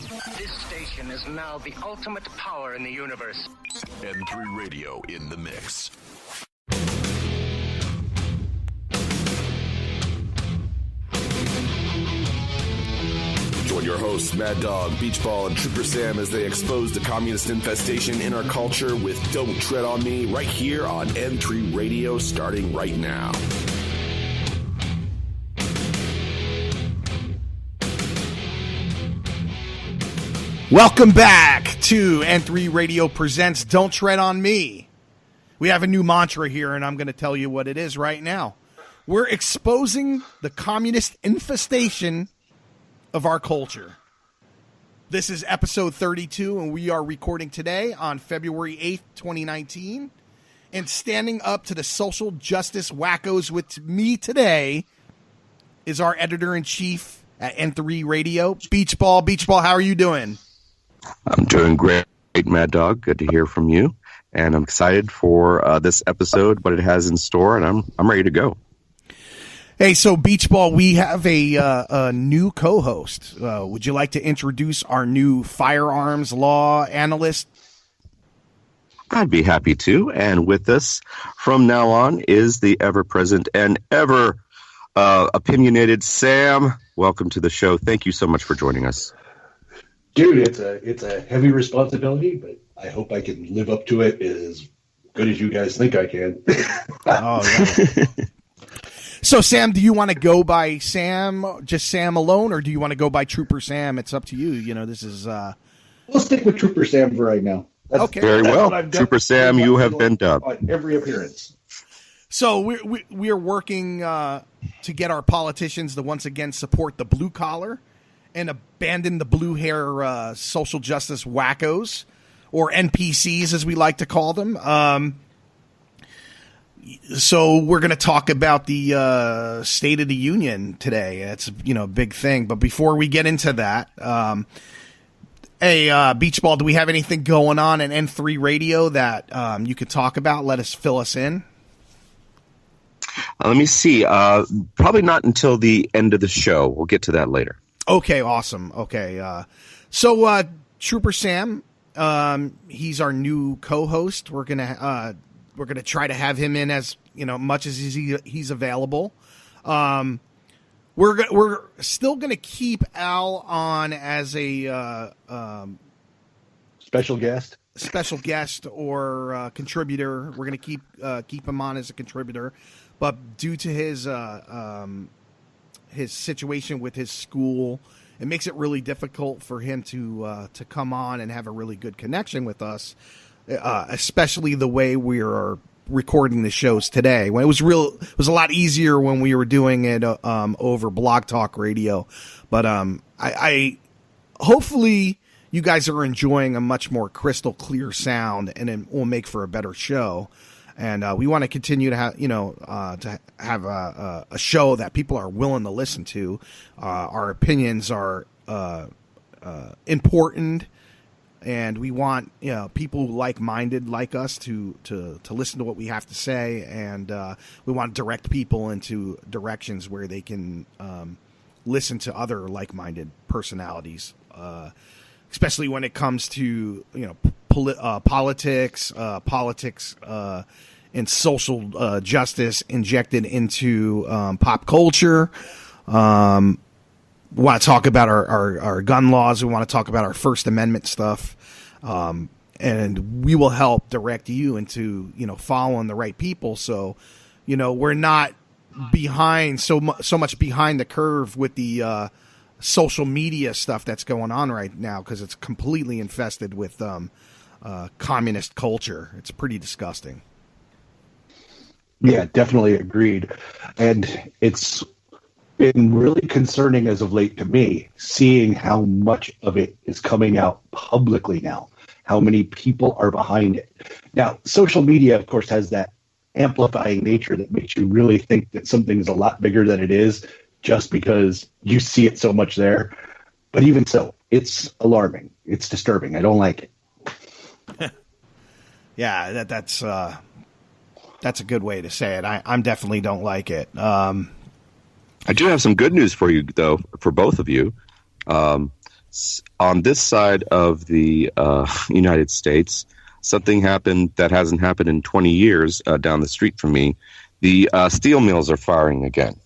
This station is now the ultimate power in the universe. M3 Radio in the mix. Join your hosts, MADDOG, BEACHBALL, and Trooper Sam as they expose the communist infestation in our culture with Don't Tread on Me right here on M3 Radio, starting right now. Welcome back to N3 Radio Presents Don't Tread on Me. We have a new mantra here, and I'm going to tell you what it is right now. We're exposing the communist infestation of our culture. This is episode 32, and we are recording today on February 8th, 2019. And standing up to the social justice wackos with me today is our editor-in-chief at N3 Radio, BEACHBALL. BEACHBALL, how are you doing? I'm doing great, MADDOG. Good to hear from you. And I'm excited for this episode, what it has in store, and I'm ready to go. Hey, so BEACHBALL, we have a new co-host. Would you like to introduce our new firearms law analyst? I'd be happy to. And with us from now on is the ever-present and ever opinionated Sam. Welcome to the show. Thank you so much for joining us. Dude, it's a heavy responsibility, but I hope I can live up to it as good as you guys think I can. Oh, yeah. So, Sam, do you want to go by Sam, just Sam alone, or do you want to go by Trooper Sam? It's up to you. You know, this is... We'll stick with Trooper Sam for right now. Okay. Very well. Trooper Sam, you have been dubbed. On every appearance. So we're working to get our politicians to once again support the blue collar and abandon the blue hair social justice wackos, or NPCs as we like to call them. So we're going to talk about the State of the Union today. It's a big thing. But before we get into that, hey, BEACHBALL, do we have anything going on in N3 Radio that you could talk about? Fill us in. Let me see. Probably not until the end of the show. We'll get to that later. Okay, awesome. Okay, so Trooper Sam, he's our new co-host. We're gonna try to have him in as much as he's available. We're still gonna keep Al on as a special guest or contributor. We're gonna keep him on as a contributor, but due to his situation with his school, it makes it really difficult for him to come on and have a really good connection with us, especially the way we are recording the shows today. When it was a lot easier when we were doing it over Blog Talk Radio. But I hopefully you guys are enjoying a much more crystal clear sound, and it will make for a better show. And we want to continue to have a show that people are willing to listen to. Our opinions are important, and we want people like-minded like us to listen to what we have to say. And we want to direct people into directions where they can listen to other like-minded personalities, especially when it comes to politics and social justice injected into pop culture. We want to talk about our gun laws. We want to talk about our First Amendment stuff, and we will help direct you into following the right people. So we're not behind so much behind the curve with the social media stuff that's going on right now, because it's completely infested with communist culture. It's pretty disgusting. Yeah, definitely agreed. And it's been really concerning as of late to me, seeing how much of it is coming out publicly now, how many people are behind it. Now, social media, of course, has that amplifying nature that makes you really think that something's a lot bigger than it is, just because you see it so much there. But even so, it's alarming. It's disturbing. I don't like it. Yeah, that's a good way to say it. I definitely don't like it. I do have some good news for you, though, for both of you. On this side of the United States, something happened that hasn't happened in 20 years down the street from me. The steel mills are firing again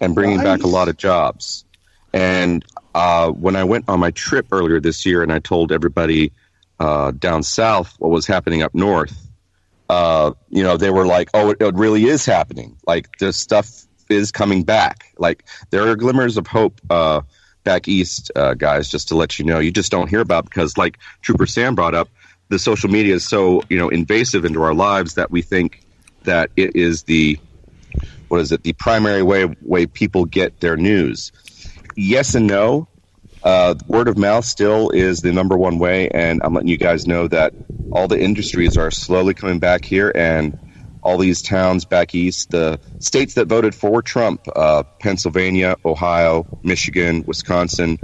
and bringing back a lot of jobs. And when I went on my trip earlier this year and I told everybody down south what was happening up north, they were like, oh, it really is happening. Like, this stuff is coming back. Like, there are glimmers of hope back east, guys, just to let you know. You just don't hear about, because like Trooper Sam brought up, the social media is so, invasive into our lives that we think that it is the primary way people get their news. Yes and no. Word of mouth still is the number one way, and I'm letting you guys know that all the industries are slowly coming back here, and all these towns back east, the states that voted for Trump, Pennsylvania, Ohio, Michigan, Wisconsin,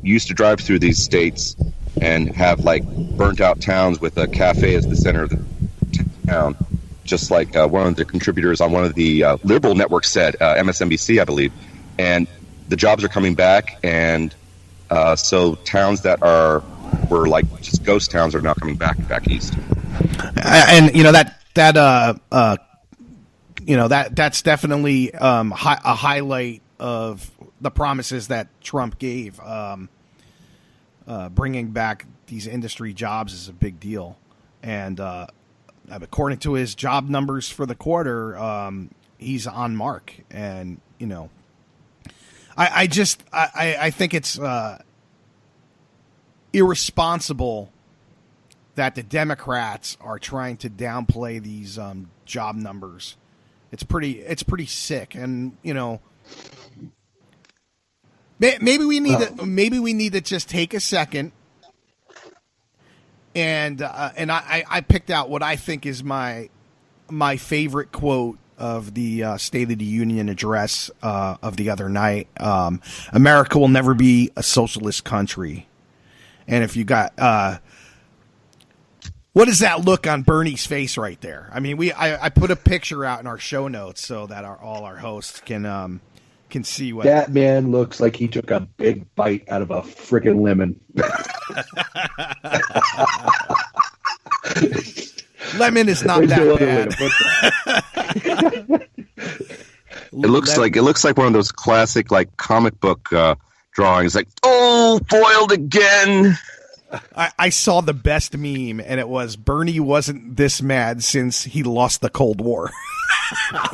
used to drive through these states and have like burnt out towns with a cafe as the center of the town, just like one of the contributors on one of the liberal networks said, MSNBC, I believe. And the jobs are coming back, and so towns that were like just ghost towns are now coming back east. And that's definitely a highlight of the promises that Trump gave. Bringing back these industry jobs is a big deal, and according to his job numbers for the quarter, he's on mark. And I think it's irresponsible that the Democrats are trying to downplay these job numbers. It's pretty sick, and maybe we need to just take a second, and I picked out what I think is my favorite quote of the State of the Union address of the other night. America will never be a socialist country. And if you got what does that look on Bernie's face right there? I mean, I put a picture out in our show notes so that all our hosts can see what that man looks like. He took a big bite out of a freaking lemon. Lemon is not that bad. It looks like one of those classic like comic book drawings, like, oh, foiled again. I saw the best meme, and it was Bernie wasn't this mad since he lost the Cold War.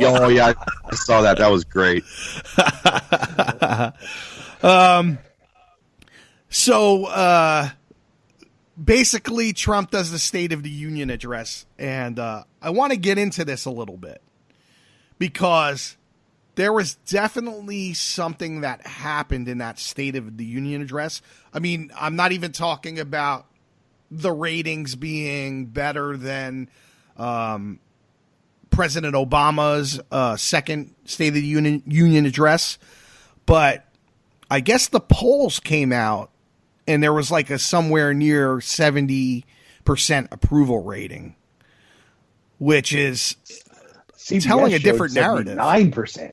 Oh yeah, I saw that. That was great. So basically, Trump does the State of the Union address, and I want to get into this a little bit because there was definitely something that happened in that State of the Union address. I mean, I'm not even talking about the ratings being better than President Obama's second State of the Union address, but I guess the polls came out and there was like a somewhere near 70% approval rating, which is telling a different narrative. 9%.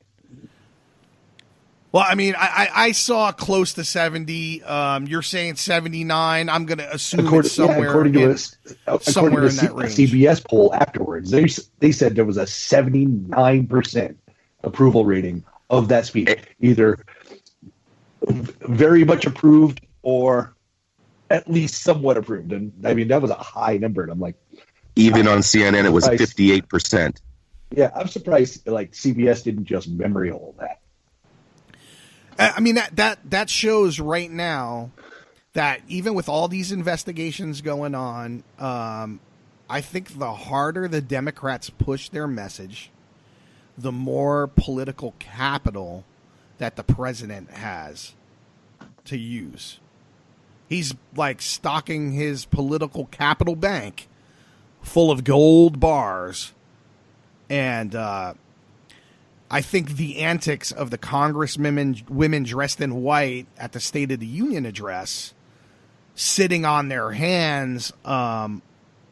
Well, I mean, I saw close to 70. You're saying 79. I'm going to assume it's somewhere in that range. CBS poll afterwards, they said there was a 79% approval rating of that speech, either very much approved or at least somewhat approved. And I mean, that was a high number. And I'm like, even on CNN, it was 58%. Yeah, I'm surprised like CBS didn't just memory hole that. I mean, that shows right now that even with all these investigations going on, I think the harder the Democrats push their message, the more political capital that the president has to use. He's like stocking his political capital bank full of gold bars. And I think the antics of the women dressed in white at the State of the Union address, sitting on their hands until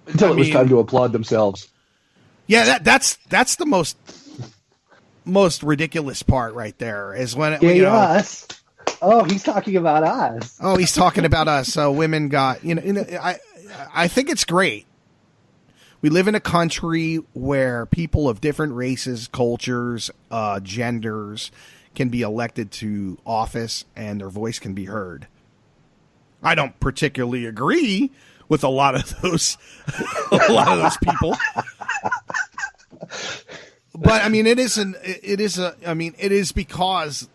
it was time to applaud themselves. Yeah, that's the most ridiculous part right there is when Oh, he's talking about us. Oh, he's talking about us. So women got, I think it's great. We live in a country where people of different races, cultures, genders can be elected to office and their voice can be heard. I don't particularly agree with a lot of those people. But I mean, it is because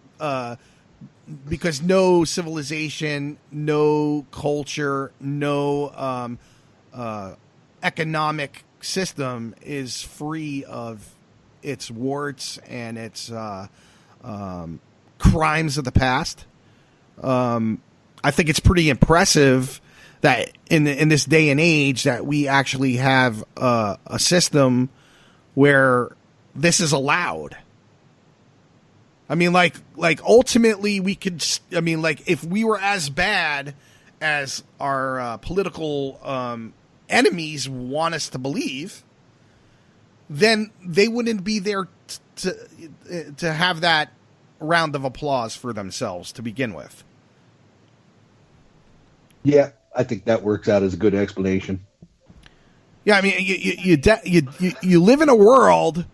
no civilization, no culture, no economic system is free of its warts and its crimes of the past. I think it's pretty impressive that in this day and age that we actually have a system where this is allowed. I mean, like ultimately we could. I mean, like if we were as bad as our political enemies want us to believe, then they wouldn't be there to have that round of applause for themselves to begin with. Yeah, I think that works out as a good explanation. Yeah, I mean, you live in a world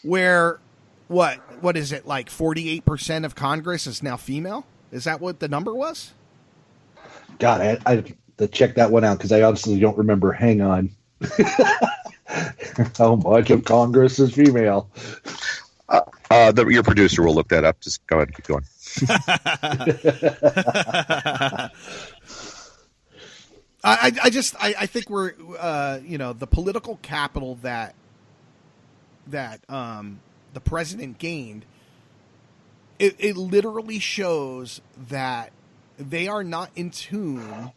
where what is it, like 48% of Congress is now female? Is that what the number was? God, I have to check that one out because I honestly don't remember. Hang on. How much of Congress is female? Your producer will look that up. Just go ahead and keep going. I think we're the political capital that the president gained. It literally shows that they are not in tune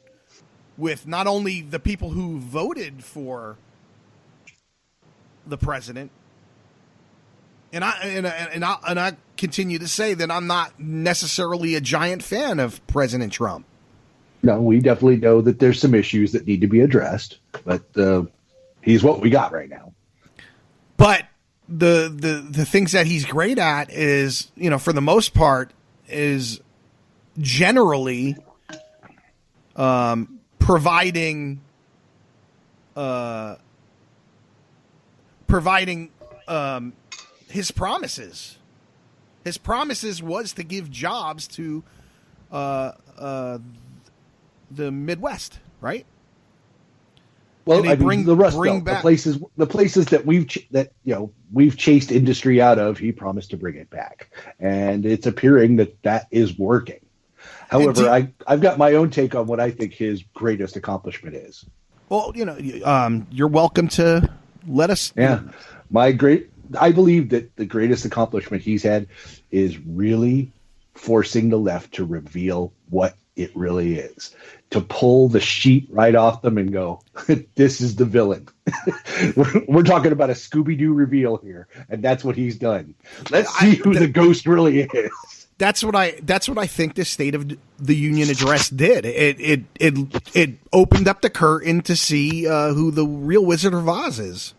with not only the people who voted for the president, and I continue to say that I'm not necessarily a giant fan of President Trump. No, we definitely know that there's some issues that need to be addressed, but he's what we got right now. But the things that he's great at is, for the most part, is generally providing his promises. His promises was to give jobs to the Midwest, right? Well, the Rust Belt, the places that we've chased industry out of, he promised to bring it back, and it's appearing that is working. However, I've got my own take on what I think his greatest accomplishment is. Well, you're welcome to let us. Yeah, I believe that the greatest accomplishment he's had is really forcing the left to reveal what it really is, to pull the sheet right off them and go, this is the villain. We're talking about a Scooby-Doo reveal here, and that's what he's done. Let's see who the ghost really is. That's what I think this State of the Union address did. It opened up the curtain to see who the real Wizard of Oz is.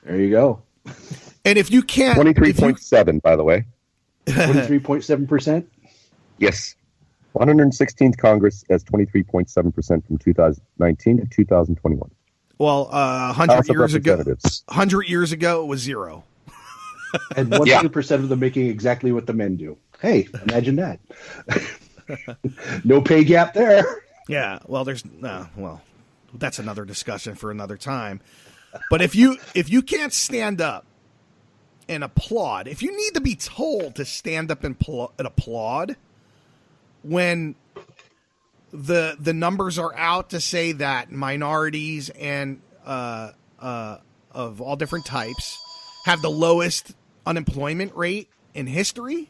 There you go. And if you can't, 23.7, by the way. 23.7%. Yes. 116th Congress as 23.7% from 2019 to 2021. Well, 100 years ago, it was 0. And 100% of them making exactly what the men do. Hey, imagine that. No pay gap there. Yeah, well, that's another discussion for another time. But if you can't stand up and applaud, if you need to be told to stand up and applaud when the numbers are out to say that minorities and of all different types have the lowest unemployment rate in history,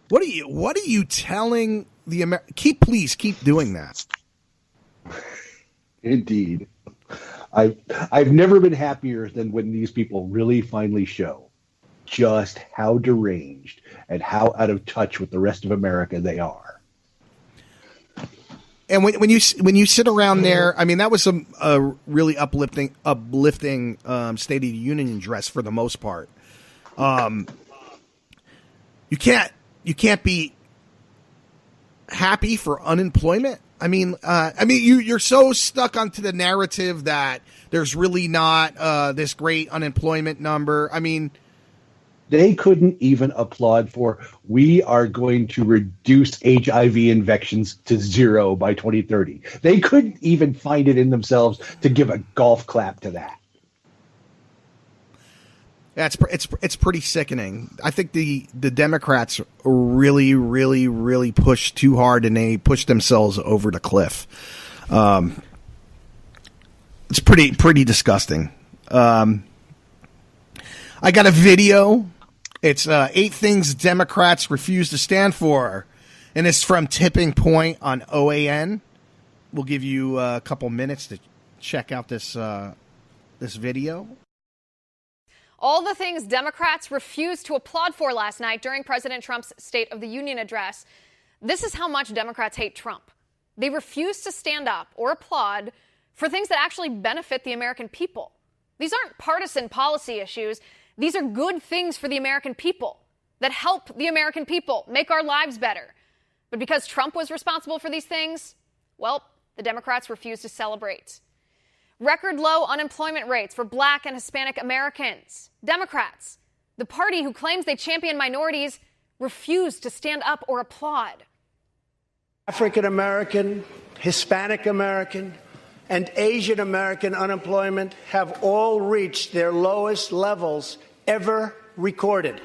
what are you telling the please keep doing that. Indeed. I've never been happier than when these people really finally show just how deranged and how out of touch with the rest of America they are. And when you sit around there, I mean, that was a really uplifting State of the Union address for the most part. you can't be happy for unemployment. I mean, you're so stuck onto the narrative that there's really not this great unemployment number. I mean, they couldn't even applaud for, we are going to reduce HIV infections to 0 by 2030. They couldn't even find it in themselves to give a golf clap to that. It's pretty sickening. I think the Democrats really, really, really pushed too hard, and they pushed themselves over the cliff. It's pretty disgusting. I got a video. It's 8 things Democrats refuse to stand for, and it's from Tipping Point on OAN. We'll give you a couple minutes to check out this video. All the things Democrats refused to applaud for last night during President Trump's State of the Union address. This is how much Democrats hate Trump. They refuse to stand up or applaud for things that actually benefit the American people. These aren't partisan policy issues. These are good things for the American people that help the American people make our lives better. But because Trump was responsible for these things, well, the Democrats refuse to celebrate. Record low unemployment rates for Black and Hispanic Americans. Democrats, the party who claims they champion minorities, refuse to stand up or applaud. African American, Hispanic American, and Asian American unemployment have all reached their lowest levels ever recorded.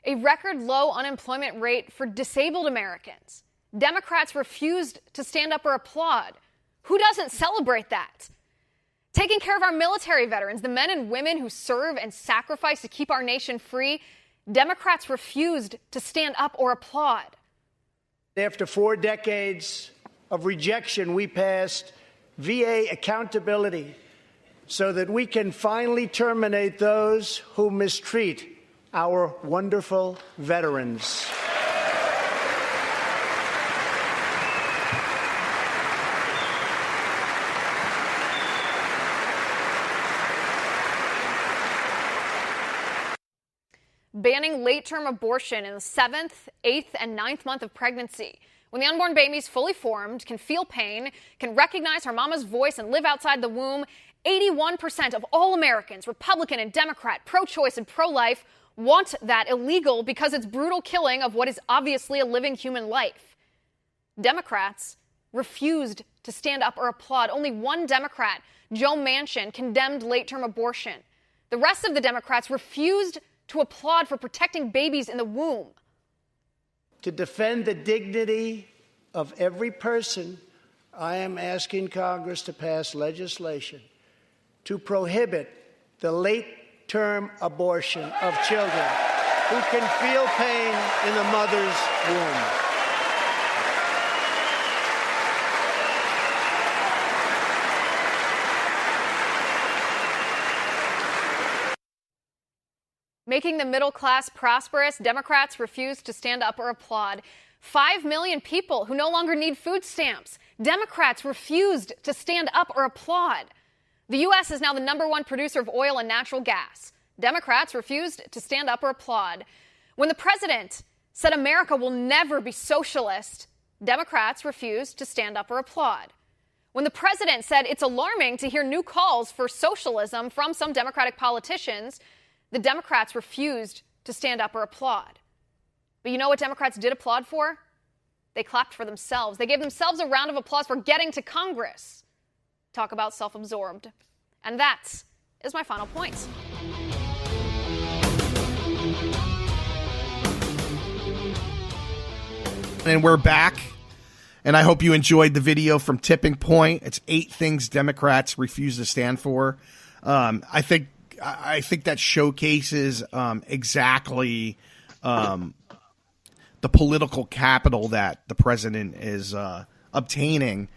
A record low unemployment rate for disabled Americans. Democrats refused to stand up or applaud. Who doesn't celebrate that? Taking care of our military veterans, the men and women who serve and sacrifice to keep our nation free, Democrats refused to stand up or applaud. After 4 decades of rejection, we passed VA accountability so that we can finally terminate those who mistreat our wonderful veterans. Banning late-term abortion in the 7th, 8th, and 9th month of pregnancy. When the unborn baby is fully formed, can feel pain, can recognize her mama's voice, and live outside the womb, 81% of all Americans, Republican and Democrat, pro-choice and pro-life, want that illegal because it's brutal killing of what is obviously a living human life. Democrats refused to stand up or applaud. Only one Democrat, Joe Manchin, condemned late-term abortion. The rest of the Democrats refused to applaud for protecting babies in the womb. To defend the dignity of every person, I am asking Congress to pass legislation to prohibit the late-term abortion of children who can feel pain in the mother's womb. Making the middle class prosperous, Democrats refuse to stand up or applaud. 5 million people who no longer need food stamps. Democrats refused to stand up or applaud. The U.S. is now the #1 producer of oil and natural gas. Democrats refused to stand up or applaud. When the president said America will never be socialist, Democrats refused to stand up or applaud. When the president said it's alarming to hear new calls for socialism from some Democratic politicians, the Democrats refused to stand up or applaud. But you know what Democrats did applaud for? They clapped for themselves. They gave themselves a round of applause for getting to Congress. Talk about self-absorbed. And that is my final point. And we're back. And I hope you enjoyed the video from Tipping Point. It's 8 things Democrats refuse to stand for. I think that showcases exactly the political capital that the president is obtaining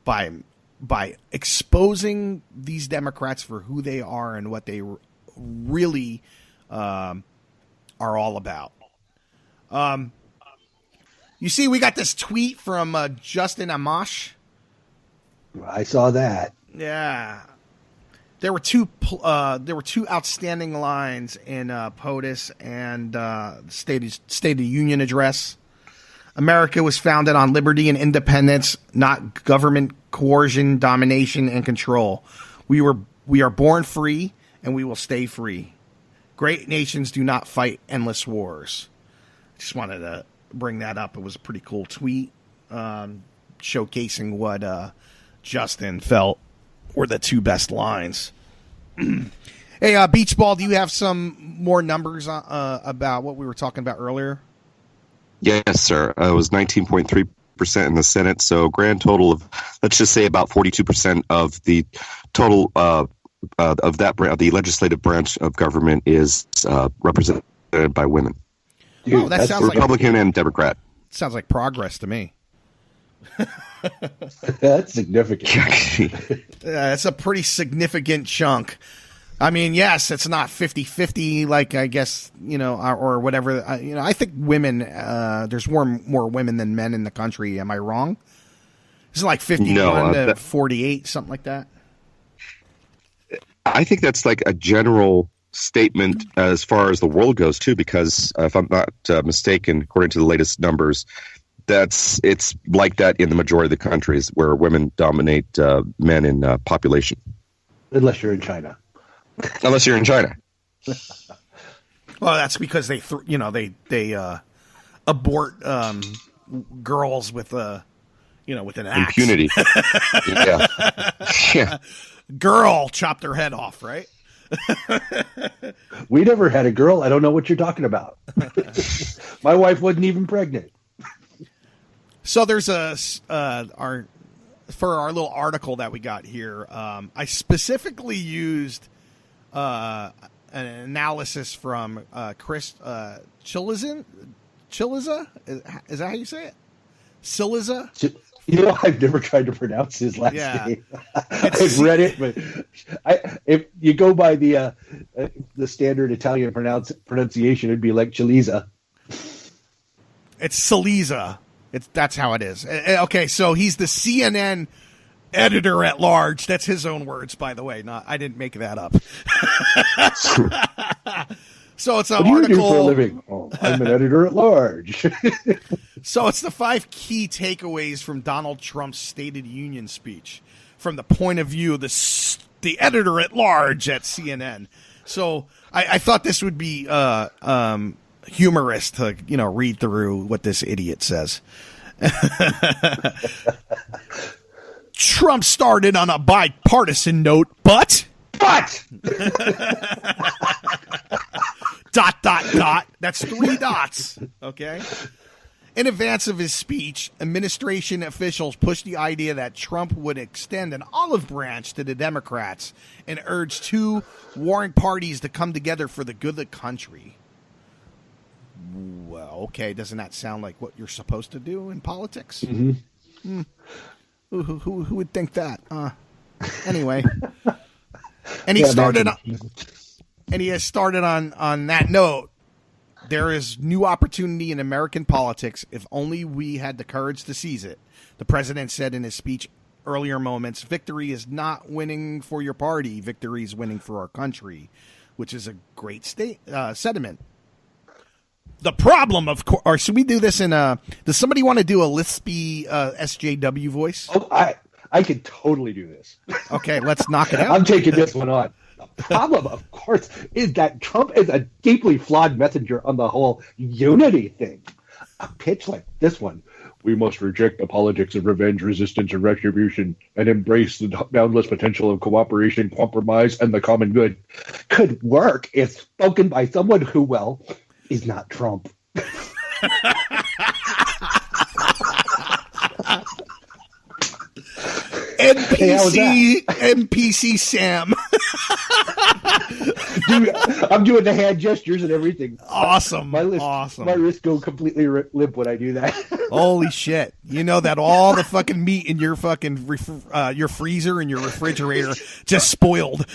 by exposing these Democrats for who they are and what they really are all about. You see, we got this tweet from Justin Amash. I saw that. Yeah. There were two outstanding lines in POTUS and State of the Union address. America was founded on liberty and independence, not government coercion, domination, and control. We are born free, and we will stay free. Great nations do not fight endless wars. Just wanted to bring that up. It was a pretty cool tweet, showcasing what Justin felt were the two best lines. Hey, Beach Ball, do you have some more numbers about what we were talking about earlier? Yes, sir. It was 19.3% in the Senate, so grand total of, let's just say, about 42% of the total of the legislative branch of government is represented by women. Dude, oh, that sounds Republican and Democrat. Sounds like progress to me. That's significant. That's a pretty significant chunk. I mean, yes, it's not 50-50 like I guess, or whatever. I think women, there's more women than men in the country. Am I wrong? Is it like 51 to 48, something like that? I think that's like a general statement as far as the world goes, too, because if I'm not mistaken, according to the latest numbers, it's like that in the majority of the countries where women dominate men in population. Unless you're in China. Unless you're in China. Well, that's because they abort girls with with an axe. Impunity. Yeah. Yeah. Girl chopped her head off, right? We never had a girl. I don't know what you're talking about. My wife wasn't even pregnant. So there's our little article that we got here. I specifically used an analysis from Chris Chiliza. Is that how you say it? Chiliza? I've never tried to pronounce his last name. I've read it, but if you go by the standard Italian pronunciation, it'd be like Chiliza. It's Chiliza. That's how it is. Okay, so he's the CNN editor at large. That's his own words, by the way. I didn't make that up. So it's an article. What do you do for a living? Oh, I'm an editor at large. So it's the 5 key takeaways from Donald Trump's State of the Union speech from the point of view of the editor at large at CNN. So I thought this would be humorous to read through what this idiot says. Trump started on a bipartisan note, but dot. That's 3 dots. Okay. In advance of his speech, administration officials pushed the idea that Trump would extend an olive branch to the Democrats and urge 2 warring parties to come together for the good of the country. Well, okay, doesn't that sound like what you're supposed to do in politics? Mm-hmm. Who would think that? Anyway, and he started on that note. There is new opportunity in American politics if only we had the courage to seize it. The president said in his speech earlier moments, victory is not winning for your party. Victory is winning for our country, which is a great sentiment. The problem, of course, or should we do this in does somebody want to do a lispy SJW voice? Oh, I could totally do this. Okay, let's knock it out. I'm taking this one on. The problem, of course, is that Trump is a deeply flawed messenger on the whole unity thing. A pitch like this one, we must reject the politics of revenge, resistance, and retribution, and embrace the boundless potential of cooperation, compromise, and the common good, could work if spoken by someone who, well, is not Trump. NPC Sam. Dude, I'm doing the hand gestures and everything. Awesome. My wrists go completely limp when I do that. Holy shit. You know that all the fucking meat in your fucking your freezer and your refrigerator just spoiled.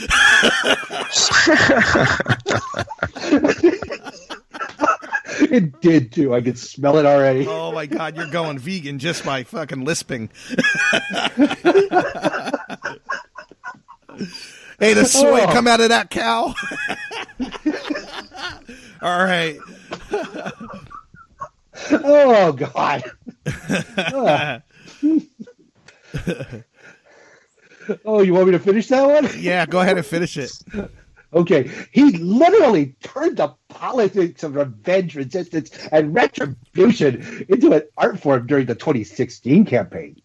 It did too. I could smell it already. Oh my God, you're going vegan just by fucking lisping. Hey, the soy come out of that cow. All right. Oh God. Oh, you want me to finish that one? Yeah, go ahead and finish it. Okay. He literally turned the politics of revenge, resistance, and retribution into an art form during the 2016 campaign.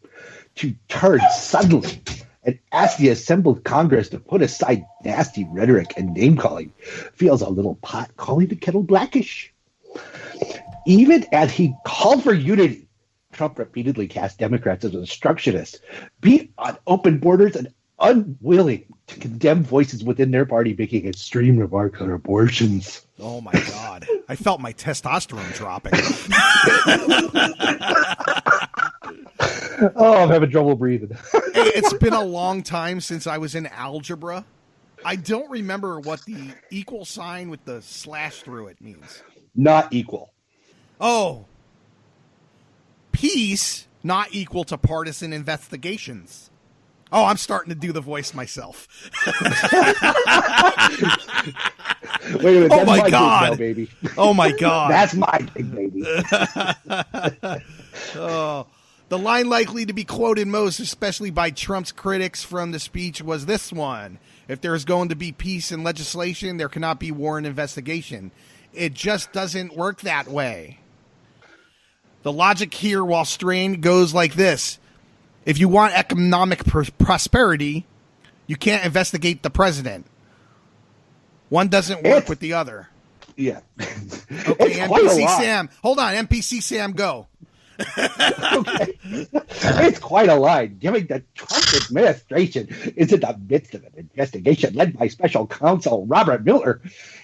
To turn suddenly and ask the assembled Congress to put aside nasty rhetoric and name-calling feels a little pot calling the kettle blackish. Even as he called for unity, Trump repeatedly cast Democrats as obstructionists, beat on open borders, and unwilling to condemn voices within their party making extreme remarks on abortions. Oh my God. I felt my testosterone dropping. Oh, I'm having trouble breathing. Hey, it's been a long time since I was in algebra. I don't remember what the equal sign with the slash through it means. Not equal. Oh. Peace not equal to partisan investigations. Oh, I'm starting to do the voice myself. Wait a minute. Oh my God, now, baby. Oh my God. That's my thing, baby. Oh, the line likely to be quoted most, especially by Trump's critics from the speech, was this one. If there is going to be peace and legislation, there cannot be war and investigation. It just doesn't work that way. The logic here, while strained, goes like this. If you want economic prosperity, you can't investigate the president. One doesn't work with the other. Yeah. Okay, NPC Sam. Hold on, NPC Sam, go. Okay. It's quite a line, given that Trump administration is in the midst of an investigation led by special counsel Robert Mueller.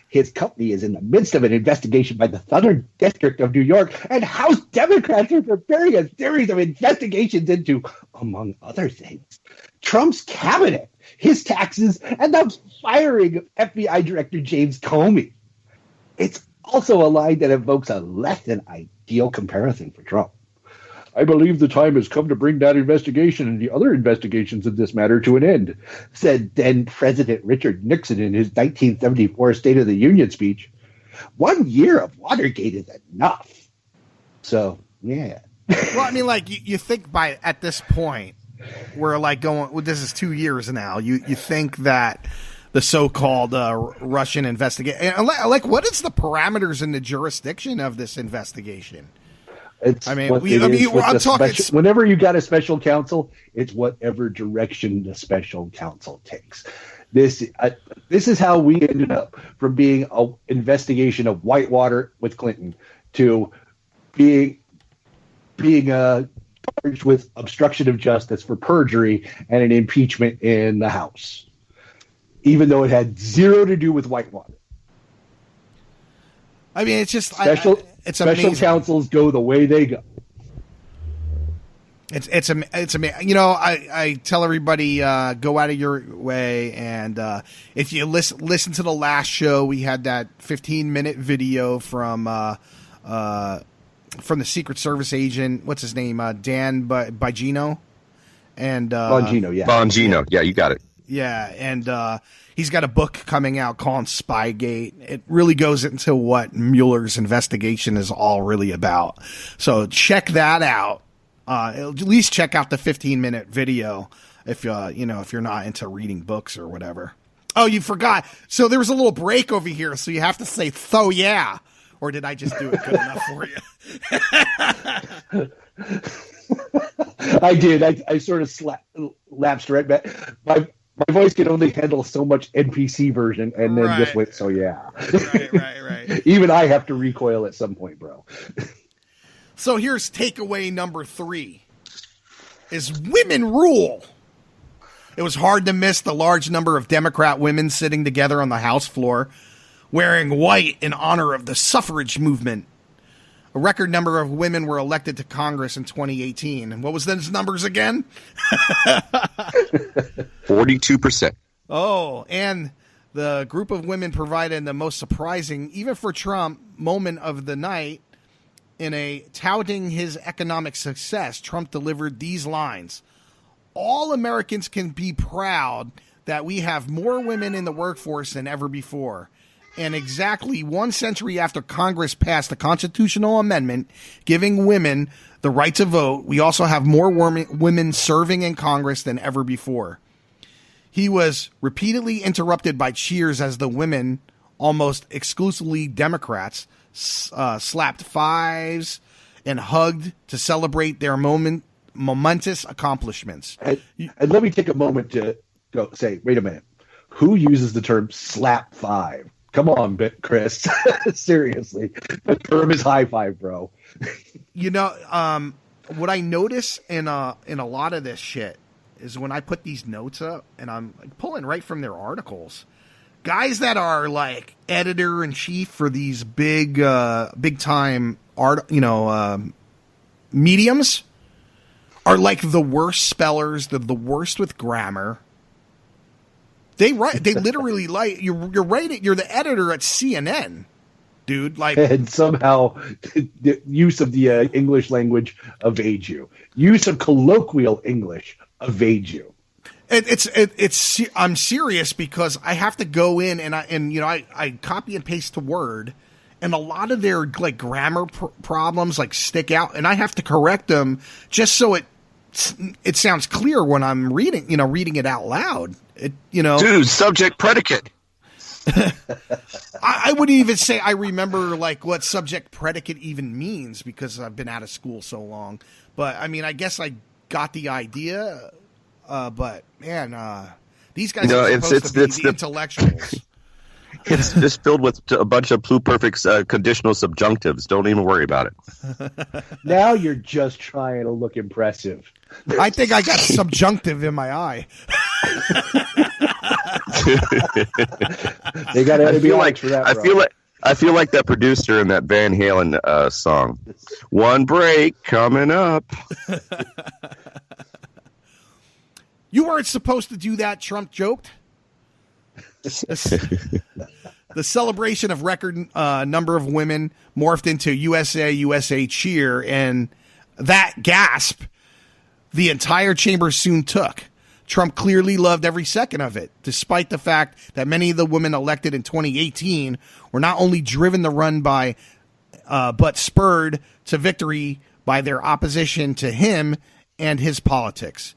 His company is in the midst of an investigation by the Southern District of New York, and House Democrats are preparing a series of investigations into, among other things, Trump's cabinet, his taxes, and the firing of FBI Director James Comey. It's also a line that evokes a less than ideal comparison for Trump. I believe the time has come to bring that investigation and the other investigations of this matter to an end, said then President Richard Nixon in his 1974 State of the Union speech. 1 year of Watergate is enough. So, yeah. Well, I mean, like, you think by at this point, we're like going, well, this is 2 years now. You think that the so-called Russian investigation, like, what is the parameters and the jurisdiction of this investigation? I'm talking. Whenever you got a special counsel, it's whatever direction the special counsel takes. This is how we ended up from being an investigation of Whitewater with Clinton to being charged with obstruction of justice for perjury and an impeachment in the House, even though it had zero to do with Whitewater. I mean, it's just special counsels go the way they go. It's amazing. You know, I tell everybody go out of your way, and if you listen to the last show, we had that 15-minute video from the Secret Service agent. What's his name? Dan Bongino, and Bongino, yeah, Bongino, yeah, you got it. Yeah, and he's got a book coming out called Spygate. It really goes into what Mueller's investigation is all really about. So check that out. At least check out the 15-minute video if you're not into reading books or whatever. Oh, you forgot. So there was a little break over here, so you have to say "so yeah," or did I just do it good enough for you? I did. I sort of lapsed right back. My voice can only handle so much NPC version, and then just went, so yeah. Right. Even I have to recoil at some point, bro. So here's takeaway number 3, is women rule. It was hard to miss the large number of Democrat women sitting together on the House floor, wearing white in honor of the suffrage movement. A record number of women were elected to Congress in 2018. And what was those numbers again? 42%. Oh, and The group of women provided the most surprising, even for Trump, moment of the night. In a touting his economic success, Trump delivered these lines. All Americans can be proud that we have more women in the workforce than ever before. And exactly 1 century after Congress passed the constitutional amendment giving women the right to vote, we also have more women serving in Congress than ever before. He was repeatedly interrupted by cheers as the women, almost exclusively Democrats, slapped fives and hugged to celebrate their momentous accomplishments. And let me take a moment to go say, wait a minute. Who uses the term slap five? Come on, Chris. Seriously. The term is high five, bro. You know, what I notice in a lot of this shit is when I put these notes up and I'm pulling right from their articles, guys that are like editor in chief for these big time mediums are like the worst spellers, the worst with grammar. They literally like you're writing. You're the editor at CNN, dude. Like, and somehow the use of the English language evades you. Use of colloquial English evades you. I'm serious because I have to go in and I copy and paste to Word, and a lot of their like grammar problems like stick out, and I have to correct them just so it sounds clear when I'm reading it out loud. Dude, subject predicate. I wouldn't even say I remember like what subject predicate even means because I've been out of school so long. But I mean, I guess I got the idea. But man, these guys are supposed to be the intellectuals. It's just filled with a bunch of pluperfects, conditional subjunctives. Don't even worry about it. Now you're just trying to look impressive. I think I got subjunctive in my eye. They got antibiotics for that. I feel like that producer in that Van Halen song. One break coming up. You weren't supposed to do that, Trump joked. The celebration of record number of women morphed into USA, USA cheer, and that gasp the entire chamber soon took. Trump clearly loved every second of it, despite the fact that many of the women elected in 2018 were not only driven to run by, but spurred to victory by their opposition to him and his politics.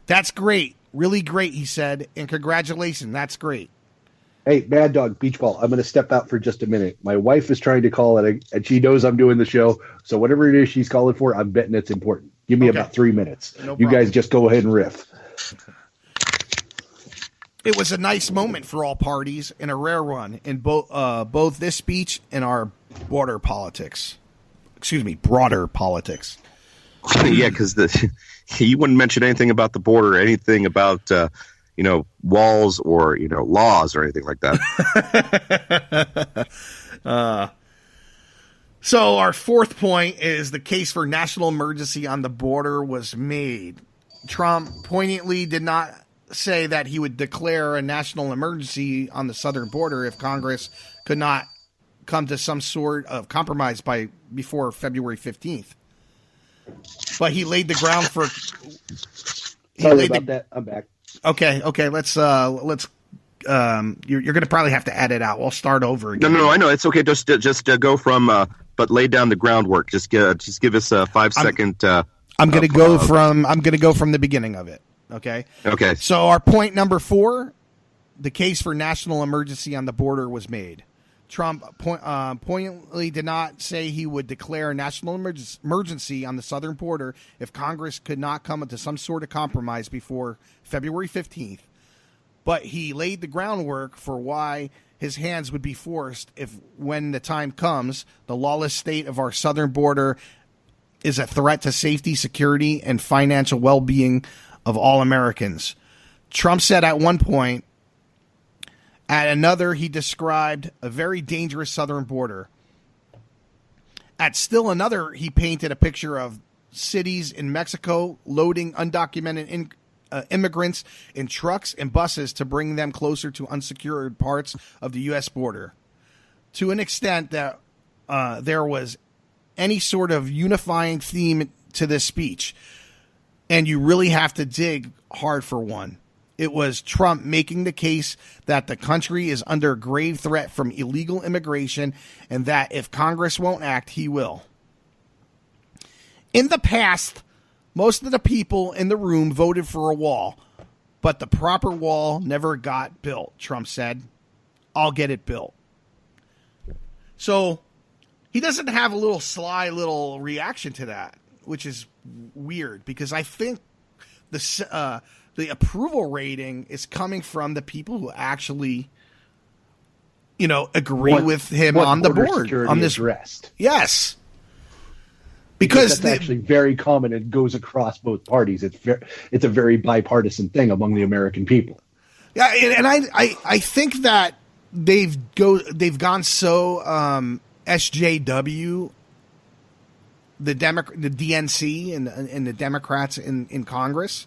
That's great. Really great, he said, and congratulations. That's great. Hey, Mad Dog, Beach Ball, I'm going to step out for just a minute. My wife is trying to call it, and she knows I'm doing the show, so whatever it is she's calling for, I'm betting it's important. Give me about 3 minutes. No problem. You guys just go ahead and riff. It was a nice moment for all parties and a rare one in both this speech and our broader politics. Broader politics. Yeah, because you wouldn't mention anything about the border, anything about walls or laws or anything like that. So our fourth point is the case for national emergency on the border was made. Trump poignantly did not say that he would declare a national emergency on the southern border if Congress could not come to some sort of compromise before February 15th. But he laid the ground for. Sorry about that. I'm back. Okay. Let's. You're going to probably have to add it out. We'll start over again. No. I know it's okay. Just go from. But lay down the groundwork. Just give us a 5 second. I'm going to go from. I'm going to go from the beginning of it. Okay. Okay. So our point number 4, the case for national emergency on the border was made. Trump poignantly did not say he would declare a national emergency on the southern border if Congress could not come to some sort of compromise before February 15th. But he laid the groundwork for why his hands would be forced if, when the time comes, the lawless state of our southern border is a threat to safety, security, and financial well-being of all Americans. Trump said at one point. At another, he described a very dangerous southern border. At still another, he painted a picture of cities in Mexico loading undocumented immigrants in trucks and buses to bring them closer to unsecured parts of the U.S. border. To an extent that there was any sort of unifying theme to this speech, and you really have to dig hard for one. It was Trump making the case that the country is under grave threat from illegal immigration and that if Congress won't act, he will. In the past, most of the people in the room voted for a wall, but the proper wall never got built, Trump said. I'll get it built. So he doesn't have a little sly little reaction to that, which is weird because I think the approval rating is coming from the people who actually, agree with him on the board on this addressed. Yes, because that's actually very common. It goes across both parties. It's a very bipartisan thing among the American people. Yeah, and I think that they've gone so SJW. The DNC and the Democrats in Congress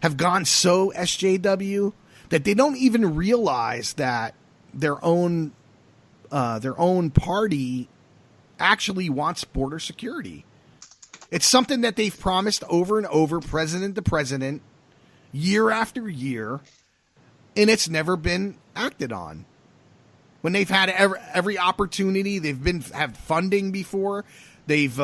have gone so SJW that they don't even realize that their own party actually wants border security. It's something that they've promised over and over, president to president, year after year, and it's never been acted on. When they've had every opportunity, they've had funding before. They've,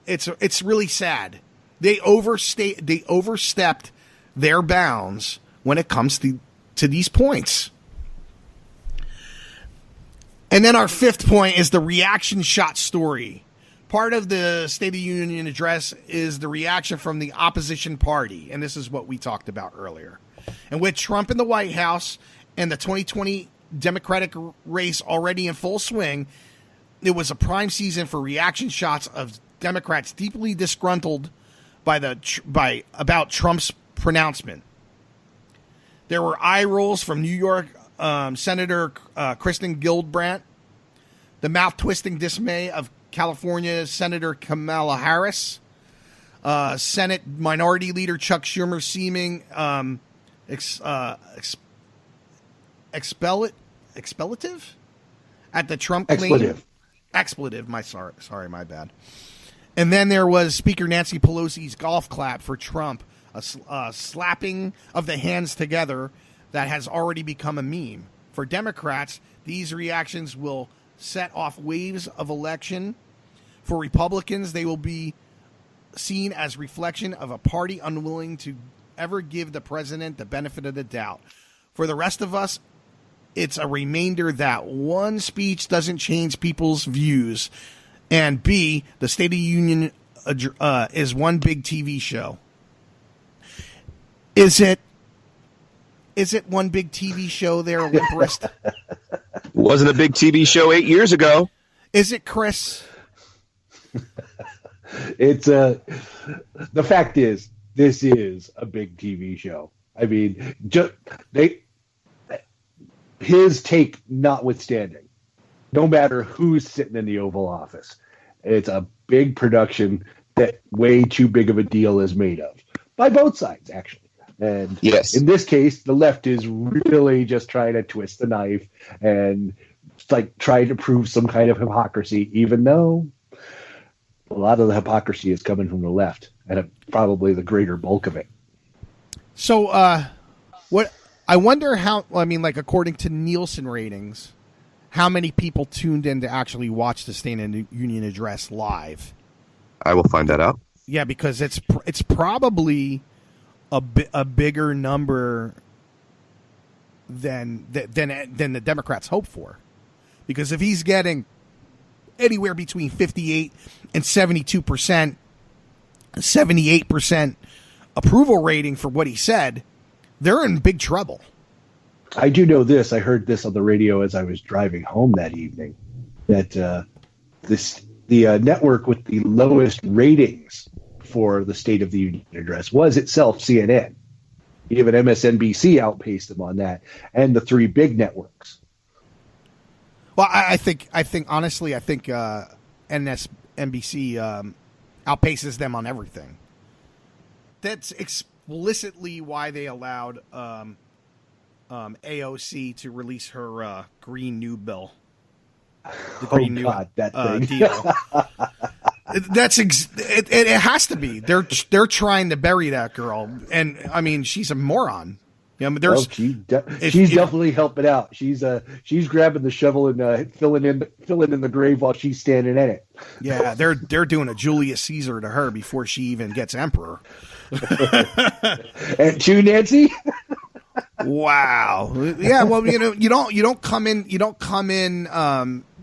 it's really sad. They overstepped their bounds when it comes to these points. And then our fifth point is the reaction shot story. Part of the State of the Union address is the reaction from the opposition party, and this is what we talked about earlier. And with Trump in the White House and the 2020 Democratic race already in full swing, it was a prime season for reaction shots of Democrats deeply disgruntled about Trump's pronouncement. There were eye rolls from New York Senator Kristen Gillibrand, the mouth-twisting dismay of California Senator Kamala Harris, Senate Minority Leader Chuck Schumer seeming expletive at the Trump claim. Expletive. My bad. And then there was Speaker Nancy Pelosi's golf clap for Trump, a slapping of the hands together that has already become a meme. For Democrats, these reactions will set off waves of election. For Republicans, they will be seen as reflection of a party unwilling to ever give the president the benefit of the doubt. For the rest of us, it's a reminder that one speech doesn't change people's views, and B, the State of the Union is one big TV show. Is it one big TV show there, Limperist? Wasn't a big TV show 8 years ago. Is it, Chris? It's the fact is, this is a big TV show. I mean, his take notwithstanding, no matter who's sitting in the Oval Office, it's a big production that way too big of a deal is made of by both sides, actually. And yes, in this case, the left is really just trying to twist the knife and trying to prove some kind of hypocrisy, even though a lot of the hypocrisy is coming from the left, and probably the greater bulk of it. So, what I wonder how, according to Nielsen ratings, how many people tuned in to actually watch the State of the Union address live? I will find that out. Yeah, because it's probably a bigger number than the Democrats hope for. Because if he's getting anywhere between 58 and 72%, 78% approval rating for what he said, they're in big trouble. I do know this. I heard this on the radio as I was driving home that evening, that the network with the lowest ratings for the State of the Union address was itself CNN. Even MSNBC outpaced them on that, and the three big networks. Well, I think honestly, NBC outpaces them on everything. that's explicitly why they allowed AOC to release her Green New Bill. The Green New that thing. deal. It has to be. They're trying to bury that girl, and I mean she's a moron. Yeah, but she's definitely helping out. She's grabbing the shovel and filling in the grave while she's standing in it. Yeah, they're doing a Julius Caesar to her before she even gets emperor. And you, Nancy. Wow. Yeah. Well, you don't come in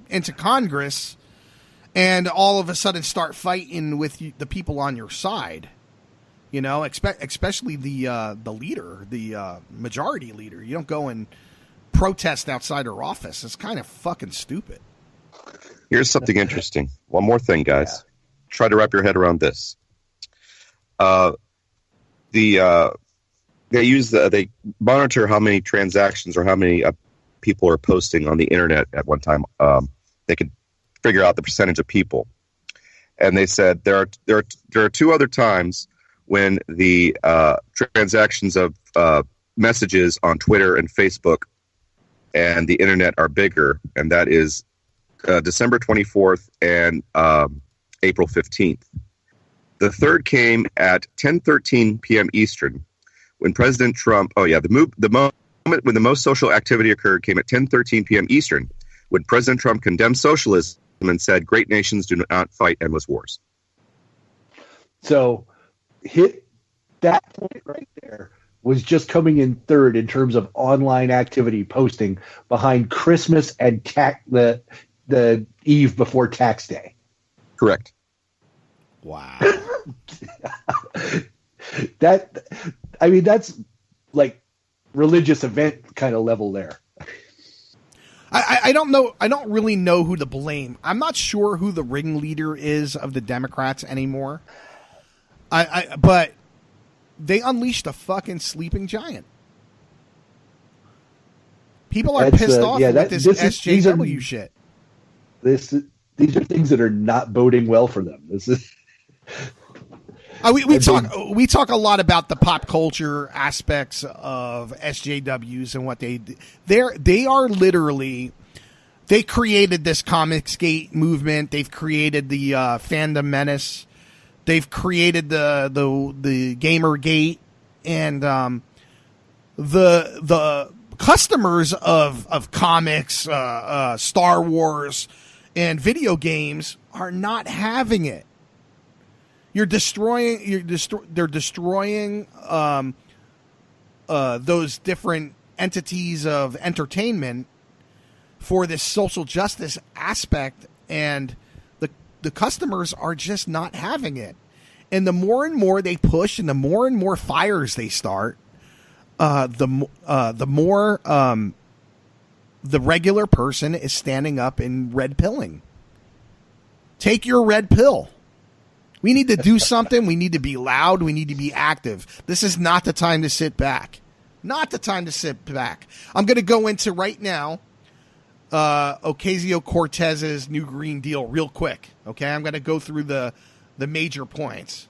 into Congress and all of a sudden start fighting with the people on your side. Especially the leader, the majority leader. You don't go and protest outside her office. It's kind of fucking stupid. Here's something interesting. One more thing, guys. Yeah. Try to wrap your head around this. They monitor how many transactions or how many people are posting on the internet at one time. They could figure out the percentage of people, and they said there are two other times when the transactions of messages on Twitter and Facebook and the internet are bigger, and that is December 24th and April 15th. The third came at 10:13 p.m. Eastern, when President Trump. The moment when the most social activity occurred came at 10:13 p.m. Eastern, when President Trump condemned socialism and said, "Great nations do not fight endless wars." So, hit that point right there was just coming in third in terms of online activity posting, behind Christmas and the eve before tax day. Correct. Wow. That's like religious event kind of level there. I don't know. I don't really know who to blame. I'm not sure who the ringleader is of the Democrats anymore. But they unleashed a fucking sleeping giant. People are pissed off with this SJW shit. These are things that are not boding well for them. This is. We talk a lot about the pop culture aspects of SJWs and what they are literally. They created this Comicsgate movement. They've created the Fandom Menace. They've created the Gamergate, and the customers of comics, Star Wars, and video games are not having it. They're destroying those different entities of entertainment for this social justice aspect, and the customers are just not having it. And the more and more they push, and the more fires they start, the more the regular person is standing up and red pilling. Take your red pill. We need to do something. We need to be loud. We need to be active. This is not the time to sit back. Not the time to sit back. I'm going to go into right now Ocasio-Cortez's new Green Deal real quick. Okay, I'm going to go through the major points.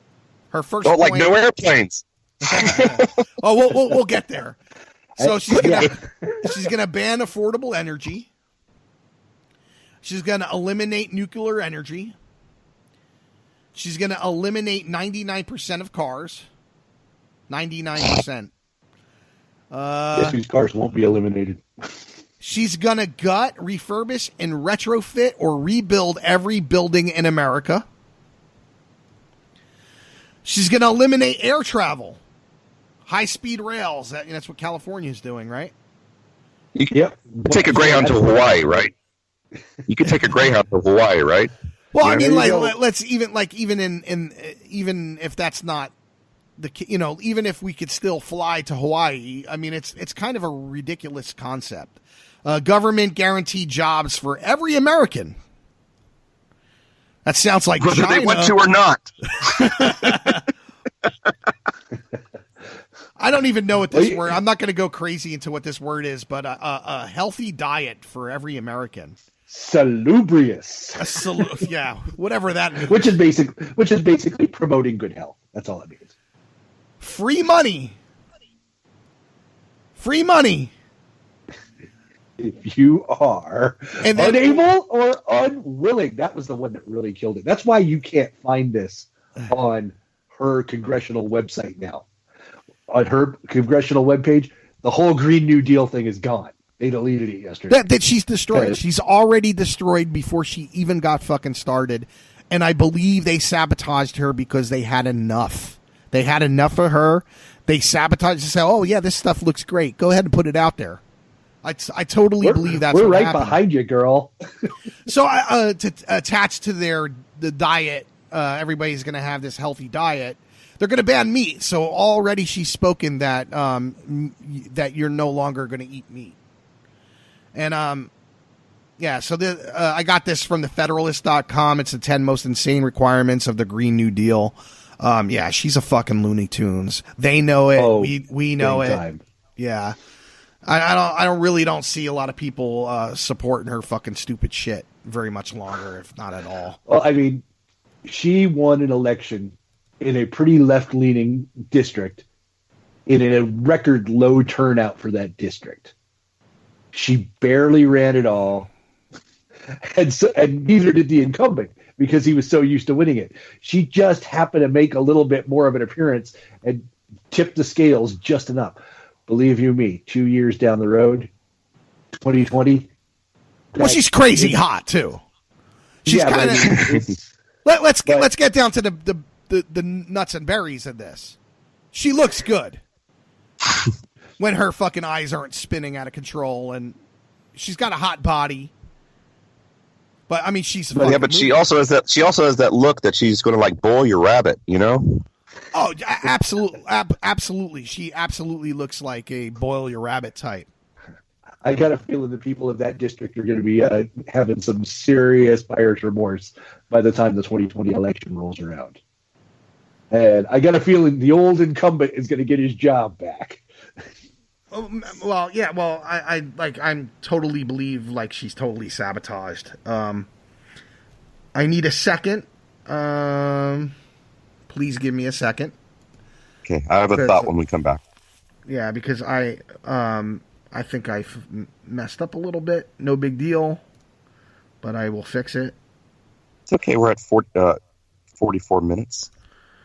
Her first point, like no airplanes. We'll get there. So she's gonna ban affordable energy. She's gonna eliminate nuclear energy. She's gonna eliminate 99% of cars. 99%. Guess these cars won't be eliminated. She's gonna gut, refurbish, and retrofit or rebuild every building in America. She's gonna eliminate air travel. High-speed rails. That's what California is doing, right? Yep. Take a Greyhound to Hawaii, right? You could take a Greyhound to Hawaii, right? Well, I mean, let's even if that's not even if we could still fly to Hawaii, I mean, it's kind of a ridiculous concept. Government guaranteed jobs for every American. That sounds like whether China. They want to or not. I don't even know what this word. I'm not going to go crazy into what this word is, but a healthy diet for every American. Salubrious. Yeah, whatever that means. Which is basically promoting good health. That's all it means. Free money. Free money. If you are unable or unwilling, that was the one that really killed it. That's why you can't find this on her congressional website now. On her congressional webpage, the whole Green New Deal thing is gone. They deleted it yesterday. That she's destroyed. She's already destroyed before she even got fucking started. And I believe they sabotaged her because they had enough. They had enough of her. They sabotaged and said, oh, yeah, this stuff looks great. Go ahead and put it out there. I totally believe that's we're what right happened. Behind you, girl. So to attach to the diet, everybody's going to have this healthy diet. They're going to ban meat. So already she's spoken that that you're no longer going to eat meat. And yeah, so I got this from the Federalist.com. It's the 10 most insane requirements of the Green New Deal. Yeah, she's a fucking Looney Tunes. They know it. Oh, we know it. time. Yeah. I don't see a lot of people supporting her fucking stupid shit very much longer, if not at all. Well, I mean, she won an election in a pretty left-leaning district in a record low turnout for that district. She barely ran at all, and neither did the incumbent because he was so used to winning it. She just happened to make a little bit more of an appearance and tip the scales just enough. Believe you me, 2 years down the road, 2020. Well, she's crazy hot too. She's kind of. Let's get down to the nuts and berries of this. She looks good when her fucking eyes aren't spinning out of control, and she's got a hot body. But I mean, she's. Yeah, but she also has that. She also has that look that she's going to like boil your rabbit. You know. Oh, absolutely, absolutely. She absolutely looks like a boil your rabbit type. I got a feeling the people of that district are going to be having some serious buyer's remorse by the time the 2020 election rolls around. And I got a feeling the old incumbent is going to get his job back. Well, yeah. Well, I'm totally believe like she's totally sabotaged. I need a second. Please give me a second. Okay, I have a thought when we come back. Yeah, because I think I messed up a little bit. No big deal, but I will fix it. It's okay. We're at 44 minutes,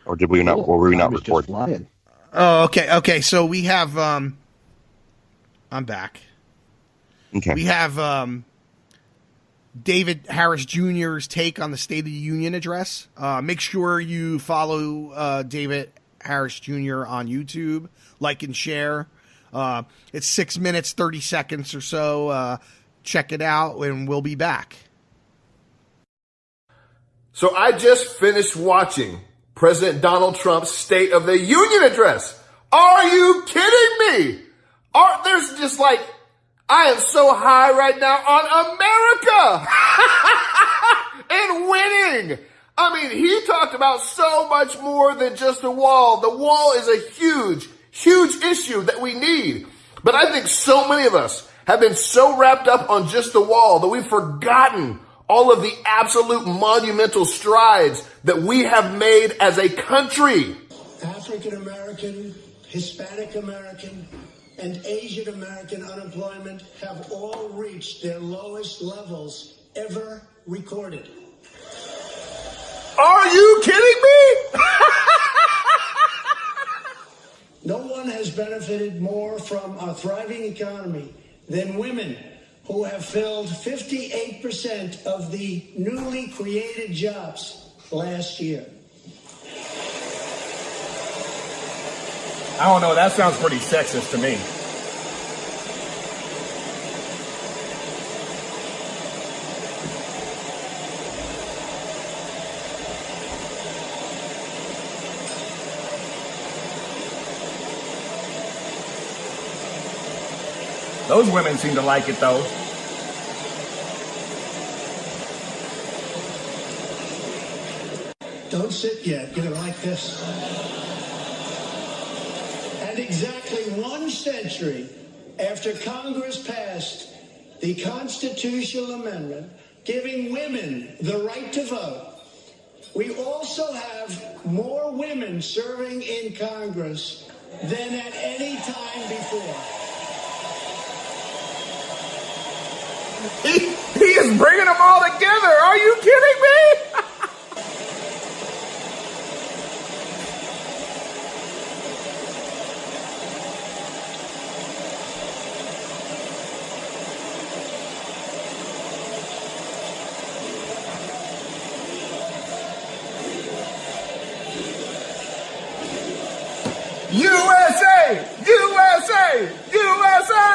or did we not? Or were we not recording? Oh, okay. Okay, so we have. I'm back. Okay. We have David Harris Jr.'s take on the State of the Union address. Make sure you follow David Harris Jr. on YouTube. Like and share. It's 6 minutes, 30 seconds or so. Check it out, and we'll be back. So I just finished watching President Donald Trump's State of the Union address. Are you kidding me? There's just like, I am so high right now on America and winning. I mean, he talked about so much more than just the wall. The wall is a huge, huge issue that we need. But I think so many of us have been so wrapped up on just the wall that we've forgotten all of the absolute monumental strides that we have made as a country. African American, Hispanic American, and Asian American unemployment have all reached their lowest levels ever recorded. Are you kidding me? No one has benefited more from a thriving economy than women, who have filled 58% of the newly created jobs last year. I don't know, that sounds pretty sexist to me. Those women seem to like it, though. Don't sit yet. You're like this. And exactly 1 century after Congress passed the constitutional amendment giving women the right to vote, we also have more women serving in Congress than at any time before. He is bringing them all together. Are you kidding me? USA! USA! USA!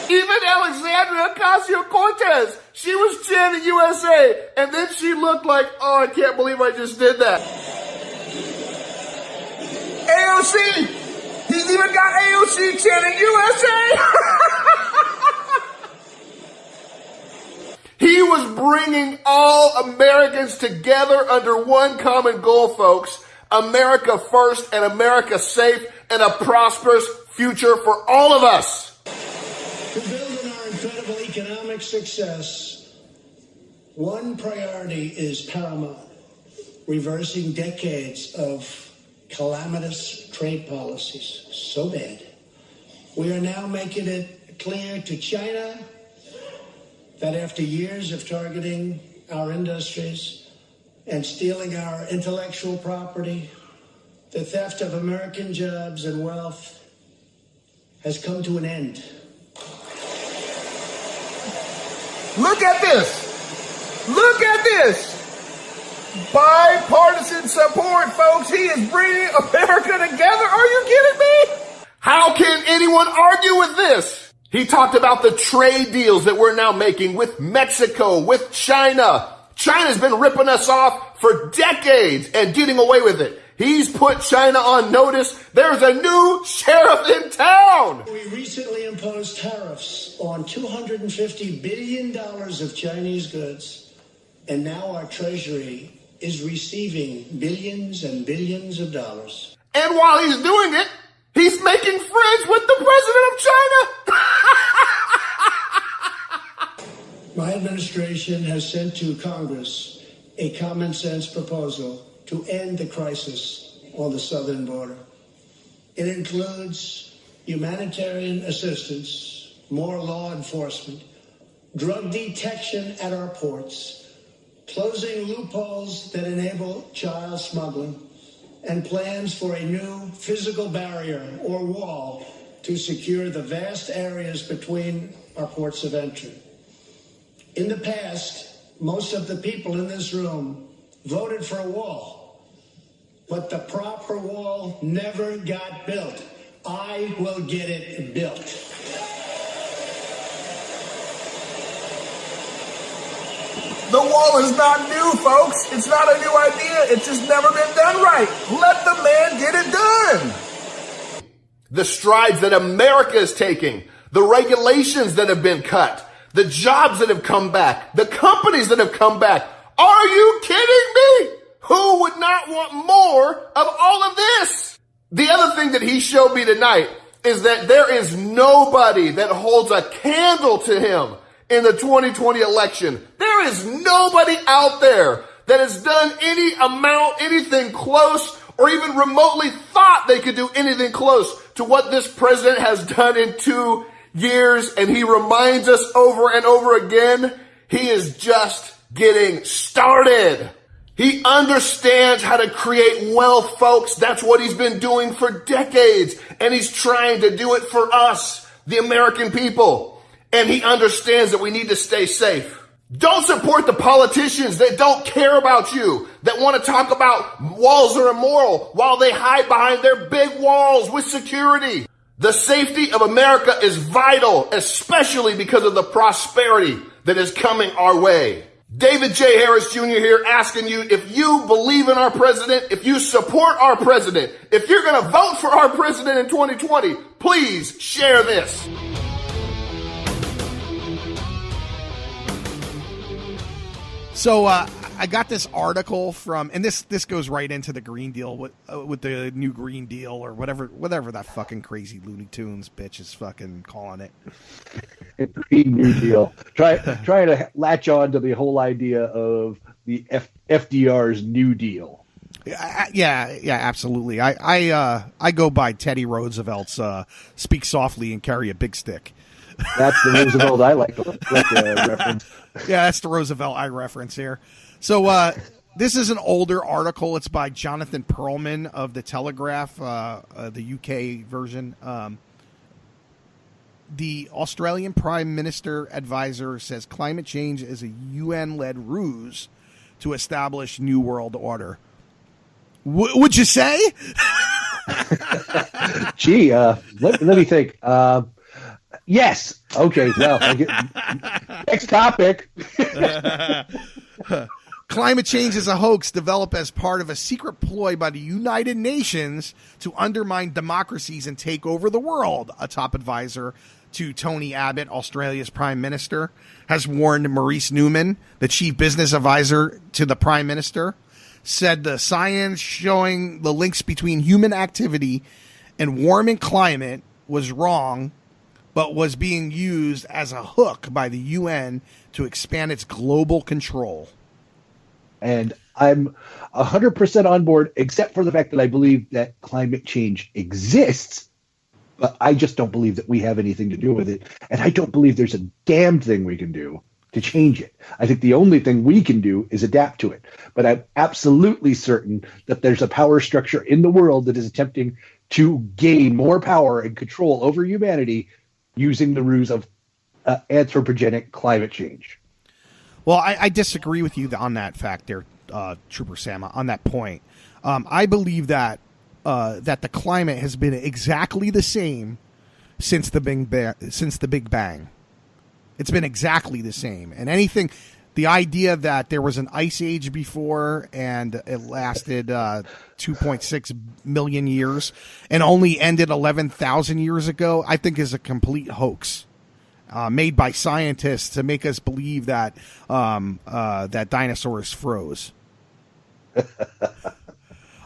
Even Alexandria Ocasio-Cortez, she was chanting USA, and then she looked like, oh, I can't believe I just did that. AOC! He's even got AOC chanting USA! He was bringing all Americans together under one common goal, folks. America first and America safe and a prosperous future for all of us. To build on our incredible economic success, one priority is paramount: reversing decades of calamitous trade policies. So bad. We are now making it clear to China that after years of targeting our industries and stealing our intellectual property, the theft of American jobs and wealth has come to an end. Look at this. Look at this. Bipartisan support, folks. He is bringing America together. Are you kidding me? How can anyone argue with this? He talked about the trade deals that we're now making with Mexico, with China. China's been ripping us off for decades and getting away with it. He's put China on notice. There's a new sheriff in town. We recently imposed tariffs on $250 billion of Chinese goods, and now our Treasury is receiving billions and billions of dollars. And while he's doing it, he's making friends with the president of China. My administration has sent to Congress a common sense proposal to end the crisis on the southern border. It includes humanitarian assistance, more law enforcement, drug detection at our ports, closing loopholes that enable child smuggling, and plans for a new physical barrier or wall to secure the vast areas between our ports of entry. In the past, most of the people in this room voted for a wall, but the proper wall never got built. I will get it built. The wall is not new, folks. It's not a new idea. It's just never been done right. Let the man get it done. The strides that America is taking, the regulations that have been cut, the jobs that have come back, the companies that have come back. Are you kidding me? Who would not want more of all of this? The other thing that he showed me tonight is that there is nobody that holds a candle to him in the 2020 election. There is nobody out there that has done anything close or even remotely thought they could do anything close to what this president has done in 2 years. And he reminds us over and over again, he is just getting started. He understands how to create wealth, folks. That's what he's been doing for decades. And he's trying to do it for us, the American people. And he understands that we need to stay safe. Don't support the politicians that don't care about you, that want to talk about walls are immoral while they hide behind their big walls with security. The safety of America is vital, especially because of the prosperity that is coming our way. David J. Harris Jr. here asking you if you believe in our president, if you support our president, if you're going to vote for our president in 2020, please share this. So I got this article from, and this goes right into the Green Deal with the new Green Deal or whatever that fucking crazy Looney Tunes bitch is fucking calling it. Green New Deal. Try to latch on to the whole idea of the FDR's New Deal. Yeah, absolutely. I go by Teddy Roosevelt's "Speak softly and carry a big stick." That's the Roosevelt I like to reference. Yeah, that's the Roosevelt I reference here. So this is an older article. It's by Jonathan Perlman of The Telegraph, the UK version. The Australian Prime Minister advisor says climate change is a UN-led ruse to establish New World Order. Would you say? Gee, let me think. Yes. Okay. Well, next topic. Climate change is a hoax developed as part of a secret ploy by the United Nations to undermine democracies and take over the world. A top advisor to Tony Abbott, Australia's Prime Minister, has warned Maurice Newman, the chief business advisor to the Prime Minister, said the science showing the links between human activity and warming climate was wrong, but was being used as a hook by the UN to expand its global control. And I'm 100% on board, except for the fact that I believe that climate change exists, but I just don't believe that we have anything to do with it. And I don't believe there's a damn thing we can do to change it. I think the only thing we can do is adapt to it. But I'm absolutely certain that there's a power structure in the world that is attempting to gain more power and control over humanity using the ruse of anthropogenic climate change. Well, I disagree with you on that fact there, Trooper Sam, on that point. I believe that the climate has been exactly the same since the Big Bang. It's been exactly the same. And the idea that there was an ice age before and it lasted 2.6 million years and only ended 11,000 years ago, I think is a complete hoax. Made by scientists to make us believe that that dinosaurs froze.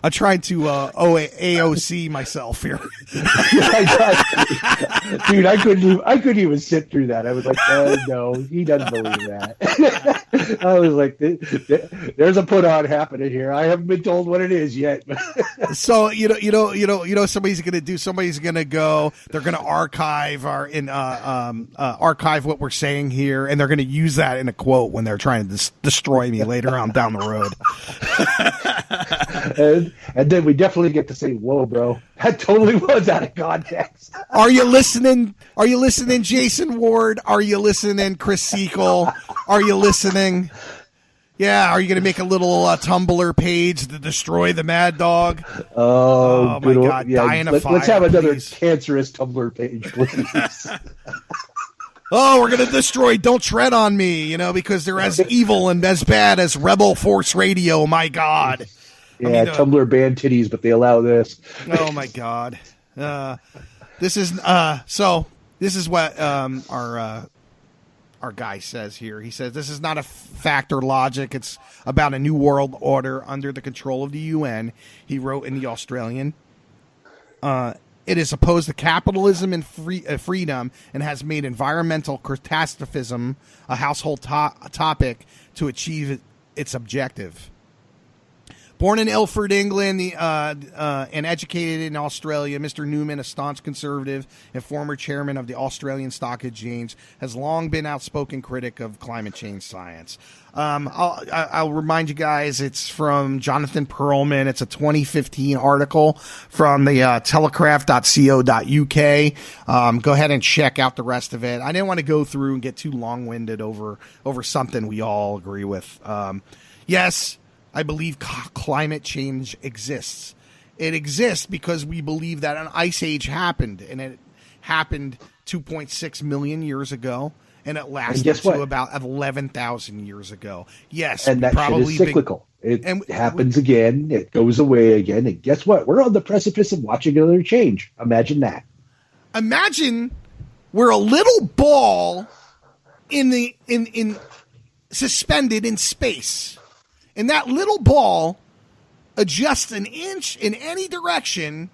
I tried to AOC myself here. Dude, I couldn't even sit through that. I was like, oh no, he doesn't believe that. I was like, there's a put on happening here. I haven't been told what it is yet. So somebody's gonna go. They're gonna archive archive what we're saying here, and they're gonna use that in a quote when they're trying to destroy me later on down the road. And then we definitely get to say, whoa, bro, that totally was out of context. Are you listening? Are you listening, Jason Ward? Are you listening, Chris Sequel? Are you listening? Yeah, are you going to make a little Tumblr page to destroy the Mad Dog? Oh my God, yeah, die in a fire, let's have another please. Cancerous Tumblr page, please. Oh, we're going to destroy Don't Tread on Me, because they're as evil and as bad as Rebel Force Radio. My God. Yeah, Tumblr banned titties, but they allow this. Oh my God! This is what our guy says here. He says this is not a fact or logic. It's about a new world order under the control of the UN. He wrote in the Australian. It is opposed to capitalism and freedom, and has made environmental catastrophism a household topic to achieve its objective. Born in Ilford, England, and educated in Australia, Mr. Newman, a staunch conservative and former chairman of the Australian Stock Exchange, has long been outspoken critic of climate change science. I'll remind you guys, it's from Jonathan Perlman. It's a 2015 article from the telegraph.co.uk. Go ahead and check out the rest of it. I didn't want to go through and get too long-winded over something we all agree with. Yes, I believe climate change exists. It exists because we believe that an ice age happened, and it happened 2.6 million years ago, and it lasted to about 11,000 years ago. Yes, and that shit is cyclical. It happens again, it goes away again, and guess what? We're on the precipice of watching another change. Imagine that. Imagine we're a little ball in suspended in space. and that little ball adjusts an inch in any direction,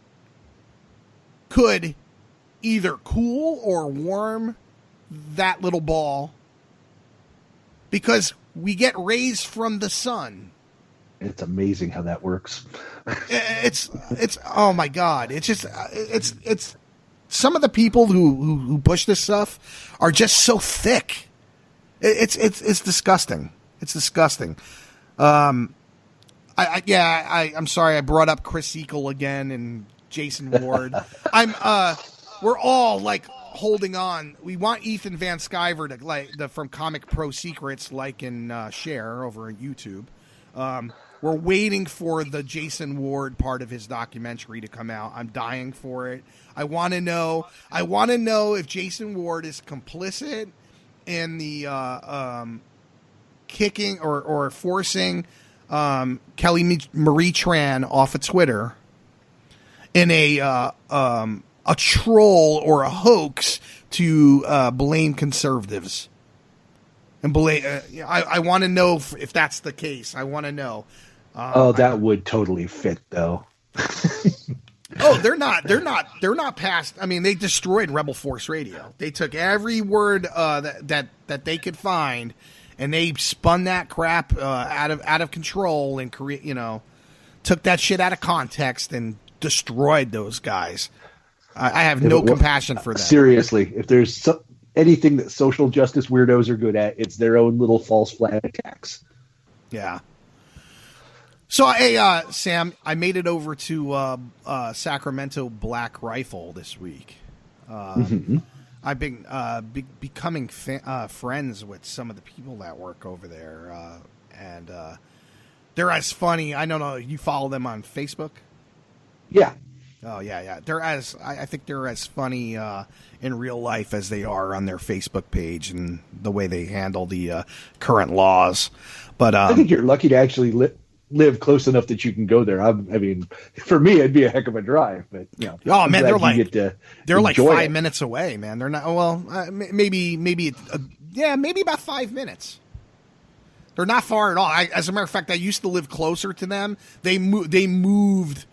could either cool or warm that little ball because we get rays from the sun. It's amazing how that works. It's oh my God. It's just, it's some of the people who push this stuff are just so thick. It's disgusting. It's disgusting. I'm sorry I brought up Chris Segal again and Jason Ward. We're all like holding on. We want Ethan Van Sciver to from Comic Pro Secrets, like and share over on YouTube. We're waiting for the Jason Ward part of his documentary to come out. I'm dying for it. I want to know if Jason Ward is complicit in the kicking or forcing Kelly Marie Tran off of Twitter in a troll or a hoax to blame conservatives. And I want to know if that's the case. I want to know. That would totally fit, though. They're not past. I mean, they destroyed Rebel Force Radio. They took every word that they could find, and they spun that crap out of control and took that shit out of context and destroyed those guys. I have no compassion for that. Seriously, if there's anything that social justice weirdos are good at, it's their own little false flag attacks. Yeah. So, hey, Sam, I made it over to Sacramento Black Rifle this week. I've been becoming friends with some of the people that work over there, and they're as funny. I don't know. You follow them on Facebook? Yeah. Oh yeah. I think they're as funny in real life as they are on their Facebook page and the way they handle the current laws. But I think you're lucky to actually live close enough that you can go there. I mean, for me, it'd be a heck of a drive. But oh man, they're like 5 it. minutes away, man. They're not. Well, maybe about 5 minutes. They're not far at all. As a matter of fact, I used to live closer to them. They moved.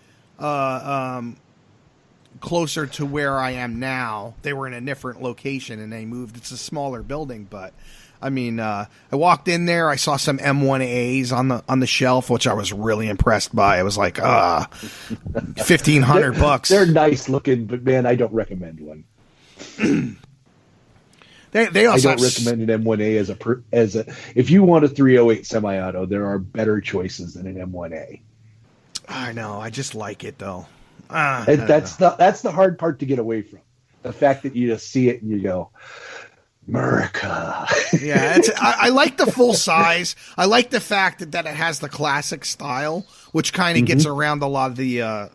Closer to where I am now. They were in a different location and they moved. It's a smaller building, but I mean, I walked in there. I saw some M1As on the shelf, which I was really impressed by. I was like, $1,500. They're nice looking, but man, I don't recommend one. They also I don't recommend an M1A as a. If you want a 308 semi-auto, there are better choices than an M1A. I know. I just like it though. That's the hard part to get away from. The fact that you just see it and you go, America. Yeah, I like the full size. I like the fact that it has the classic style, which kind of gets around a lot of the a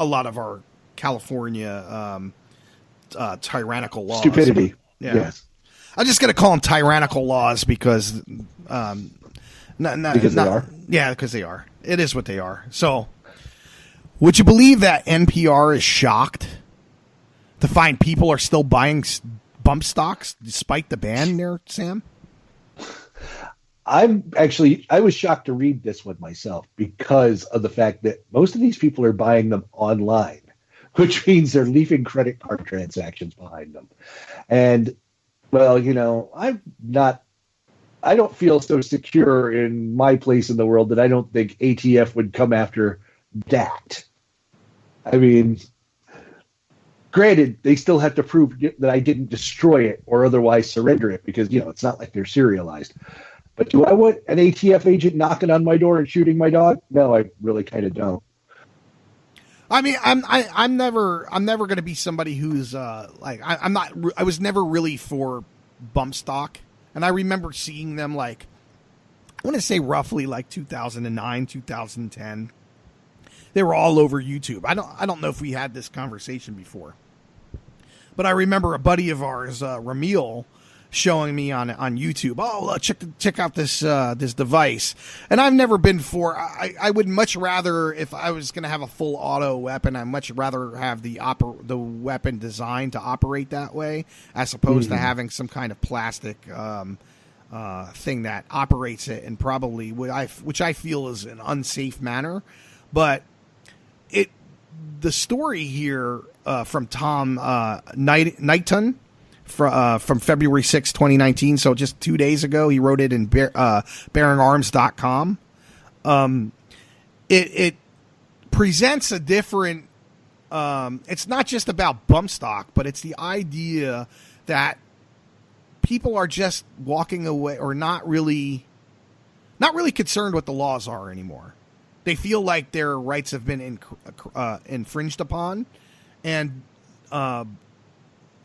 lot of our California tyrannical laws. Stupidity. Yeah. Yes. I'm just gonna call them tyrannical laws because because they are. Yeah, because they are. It is what they are. So, would you believe that NPR is shocked to find people are still buying bump stocks despite the ban there, Sam? I was shocked to read this one myself because of the fact that most of these people are buying them online, which means they're leaving credit card transactions behind them. And, well, I don't feel so secure in my place in the world that I don't think ATF would come after that. I mean, granted, they still have to prove that I didn't destroy it or otherwise surrender it because, it's not like they're serialized. But do I want an ATF agent knocking on my door and shooting my dog? No, I really kind of don't. I mean, I'm never going to be somebody who's I was never really for bump stock. And I remember seeing them I want to say roughly 2009, 2010. They were all over YouTube. I don't know if we had this conversation before. But I remember a buddy of ours, Ramil, showing me on YouTube, check out this device. And I've never been for. I would much rather, if I was going to have a full auto weapon, I'd much rather have the weapon designed to operate that way, as opposed to having some kind of plastic thing that operates it in probably which I feel is an unsafe manner. But the story here from Tom Knighton from February 6, 2019, so just 2 days ago, he wrote it in bearingarms.com. It presents a different, it's not just about bump stock, but it's the idea that people are just walking away or not really concerned what the laws are anymore. They feel like their rights have been infringed upon and are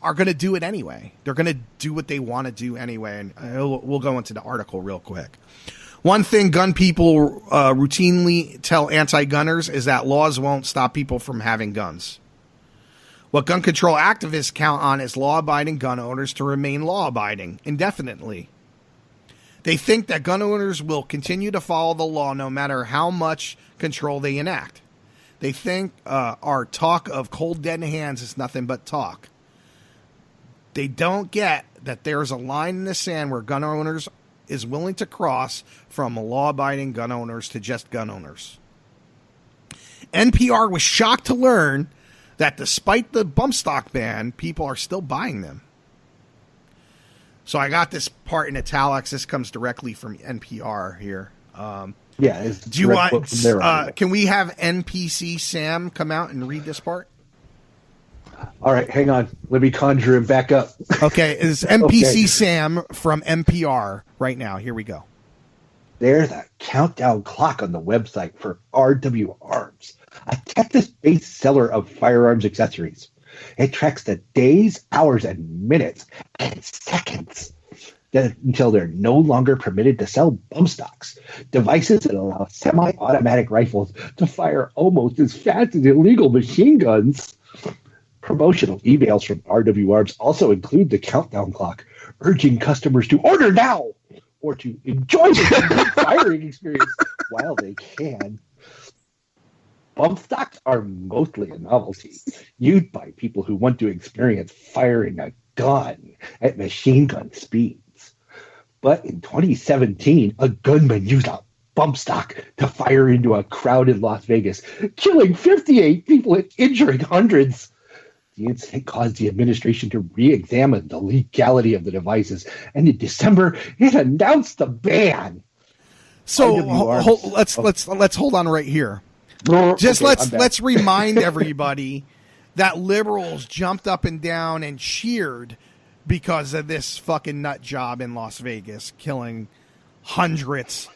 going to do it anyway. They're going to do what they want to do anyway. And we'll go into the article real quick. One thing gun people routinely tell anti-gunners is that laws won't stop people from having guns. What gun control activists count on is law-abiding gun owners to remain law-abiding indefinitely. They think that gun owners will continue to follow the law no matter how much control they enact. They think our talk of cold dead hands is nothing but talk. They don't get that there's a line in the sand where gun owners is willing to cross from law-abiding gun owners to just gun owners. NPR was shocked to learn that despite the bump stock ban, people are still buying them. So I got this part in italics. This comes directly from NPR here. It's do you want? Can we have NPC Sam come out and read this part? All right, hang on. Let me conjure him back up. Okay, it's NPC Sam from NPR right now. Here we go. There's a countdown clock on the website for RW Arms, a Texas-based seller of firearms accessories. It tracks the days, hours, and minutes, and seconds until they're no longer permitted to sell bump stocks, devices that allow semi-automatic rifles to fire almost as fast as illegal machine guns. Promotional emails from RW Arms also include the countdown clock, urging customers to order now or to enjoy the firing experience while they can. Bump stocks are mostly a novelty, used by people who want to experience firing a gun at machine gun speeds. But in 2017, a gunman used a bump stock to fire into a crowd in Las Vegas, killing 58 people and injuring hundreds. The incident caused the administration to re-examine the legality of the devices, and in December, it announced the ban. So let's hold on right here. Just let's remind everybody that liberals jumped up and down and cheered because of this fucking nut job in Las Vegas, killing hundreds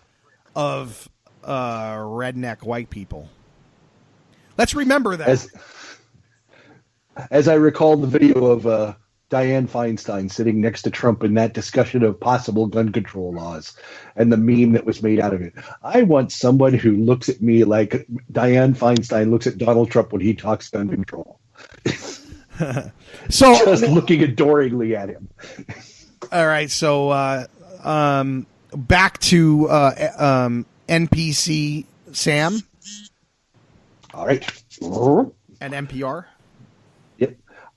of redneck white people. Let's remember that. As I recall the video of Dianne Feinstein sitting next to Trump in that discussion of possible gun control laws and the meme that was made out of it. I want someone who looks at me like Dianne Feinstein looks at Donald Trump when he talks gun control. So just looking adoringly at him. All right. So back to NPC Sam. All right. At NPR.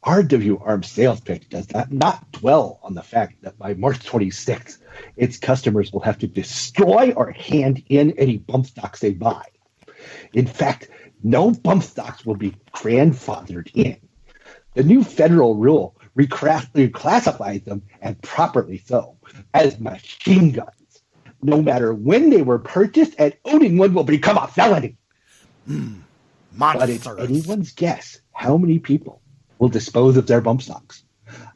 RW Arms sales pitch does not dwell on the fact that by March 26th, its customers will have to destroy or hand in any bump stocks they buy. In fact, no bump stocks will be grandfathered in. The new federal rule reclassifies them, and properly so, as machine guns. No matter when they were purchased, and owning one will become a felony. But it's anyone's guess how many people will dispose of their bump stocks.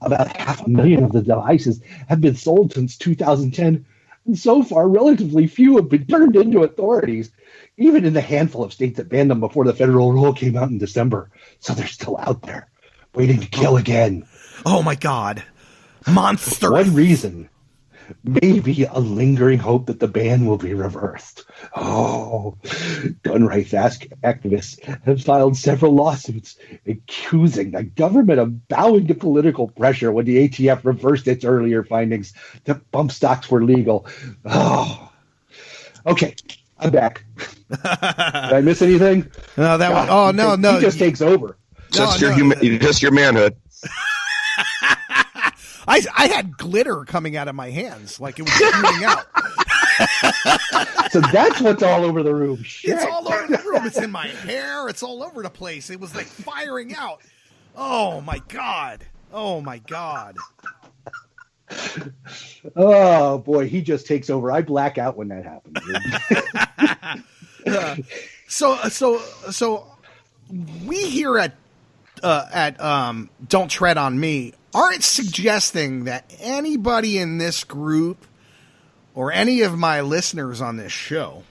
About 500,000 of the devices have been sold since 2010, and so far relatively few have been turned into authorities, even in the handful of states that banned them before the federal rule came out in December. So they're still out there, waiting to kill again. Oh my God. Monster. One reason, maybe a lingering hope that the ban will be reversed. Oh, gun rights activists have filed several lawsuits accusing the government of bowing to political pressure when the ATF reversed its earlier findings that bump stocks were legal. Oh, okay, I'm back. Did I miss anything? No, that one. Oh, no. He just takes over. Just your manhood. I had glitter coming out of my hands like it was shooting out. So that's what's all over the room. Shit. It's all over the room. It's in my hair. It's all over the place. It was like firing out. Oh my God. Oh my God. Oh boy, he just takes over. I black out when that happens. So we here at Don't Tread on Me aren't suggesting that anybody in this group or any of my listeners on this show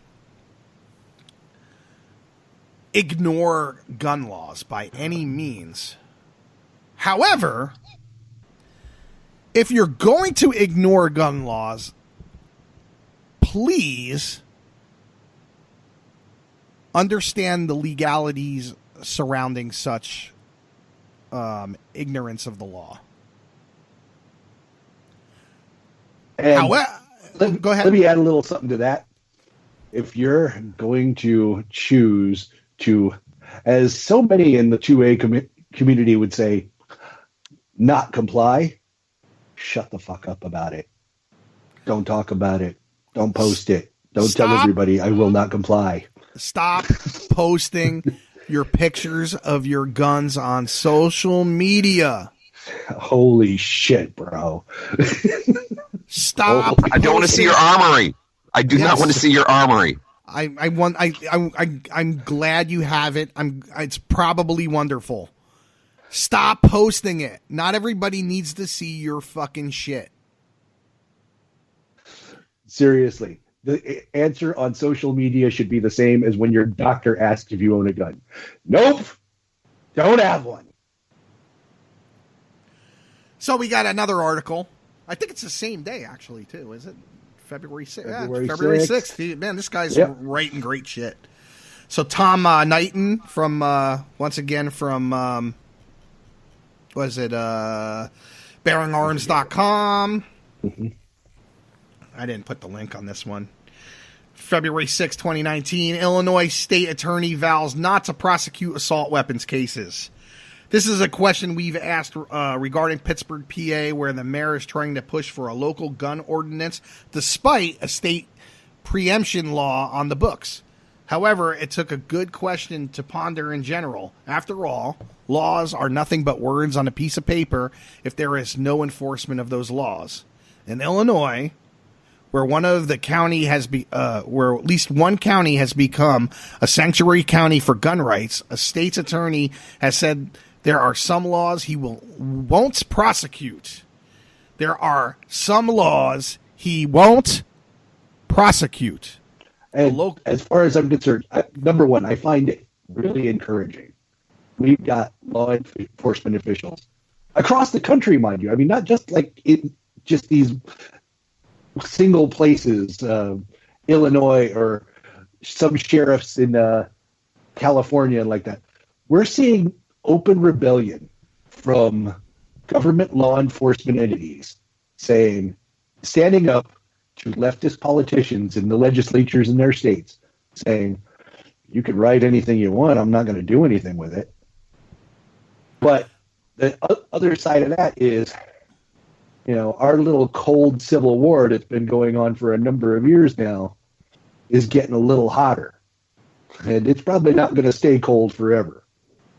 ignore gun laws by any means. However, if you're going to ignore gun laws, please understand the legalities surrounding such ignorance of the law. And go ahead. Let me add a little something to that. If you're going to choose to, as so many in the 2A community would say, not comply, shut the fuck up about it. Don't talk about it. Don't post it. Don't tell everybody I will not comply. Stop posting your pictures of your guns on social media. Holy shit, bro. Stop. I don't want to see your armory. I do not want to see your armory. I'm glad you have it. It's probably wonderful. Stop posting it. Not everybody needs to see your fucking shit. Seriously. The answer on social media should be the same as when your doctor asks if you own a gun. Nope. Don't have one. So we got another article. I think it's the same day, actually, too. Is it? February 6th. February 6th. Man, this guy's writing great shit. So Tom Knighton from, once again, from, bearingarms.com. Mm-hmm. I didn't put the link on this one. February 6, 2019, Illinois State Attorney vows not to prosecute assault weapons cases. This is a question we've asked regarding Pittsburgh, PA, where the mayor is trying to push for a local gun ordinance despite a state preemption law on the books. However, it took a good question to ponder in general. After all, laws are nothing but words on a piece of paper if there is no enforcement of those laws. In Illinois, where one of the county has where at least one county has become a sanctuary county for gun rights, a state's attorney has said there are some laws he won't prosecute. There are some laws he won't prosecute. And as far as I'm concerned, number one, I find it really encouraging. We've got law enforcement officials across the country, mind you. I mean, not just like in just these single places, Illinois or some sheriffs in California like that. We're seeing open rebellion from government law enforcement entities standing up to leftist politicians in the legislatures in their states saying, you can write anything you want, I'm not going to do anything with it. But the other side of that is, you know, our little cold civil war that's been going on for a number of years now is getting a little hotter. And it's probably not going to stay cold forever.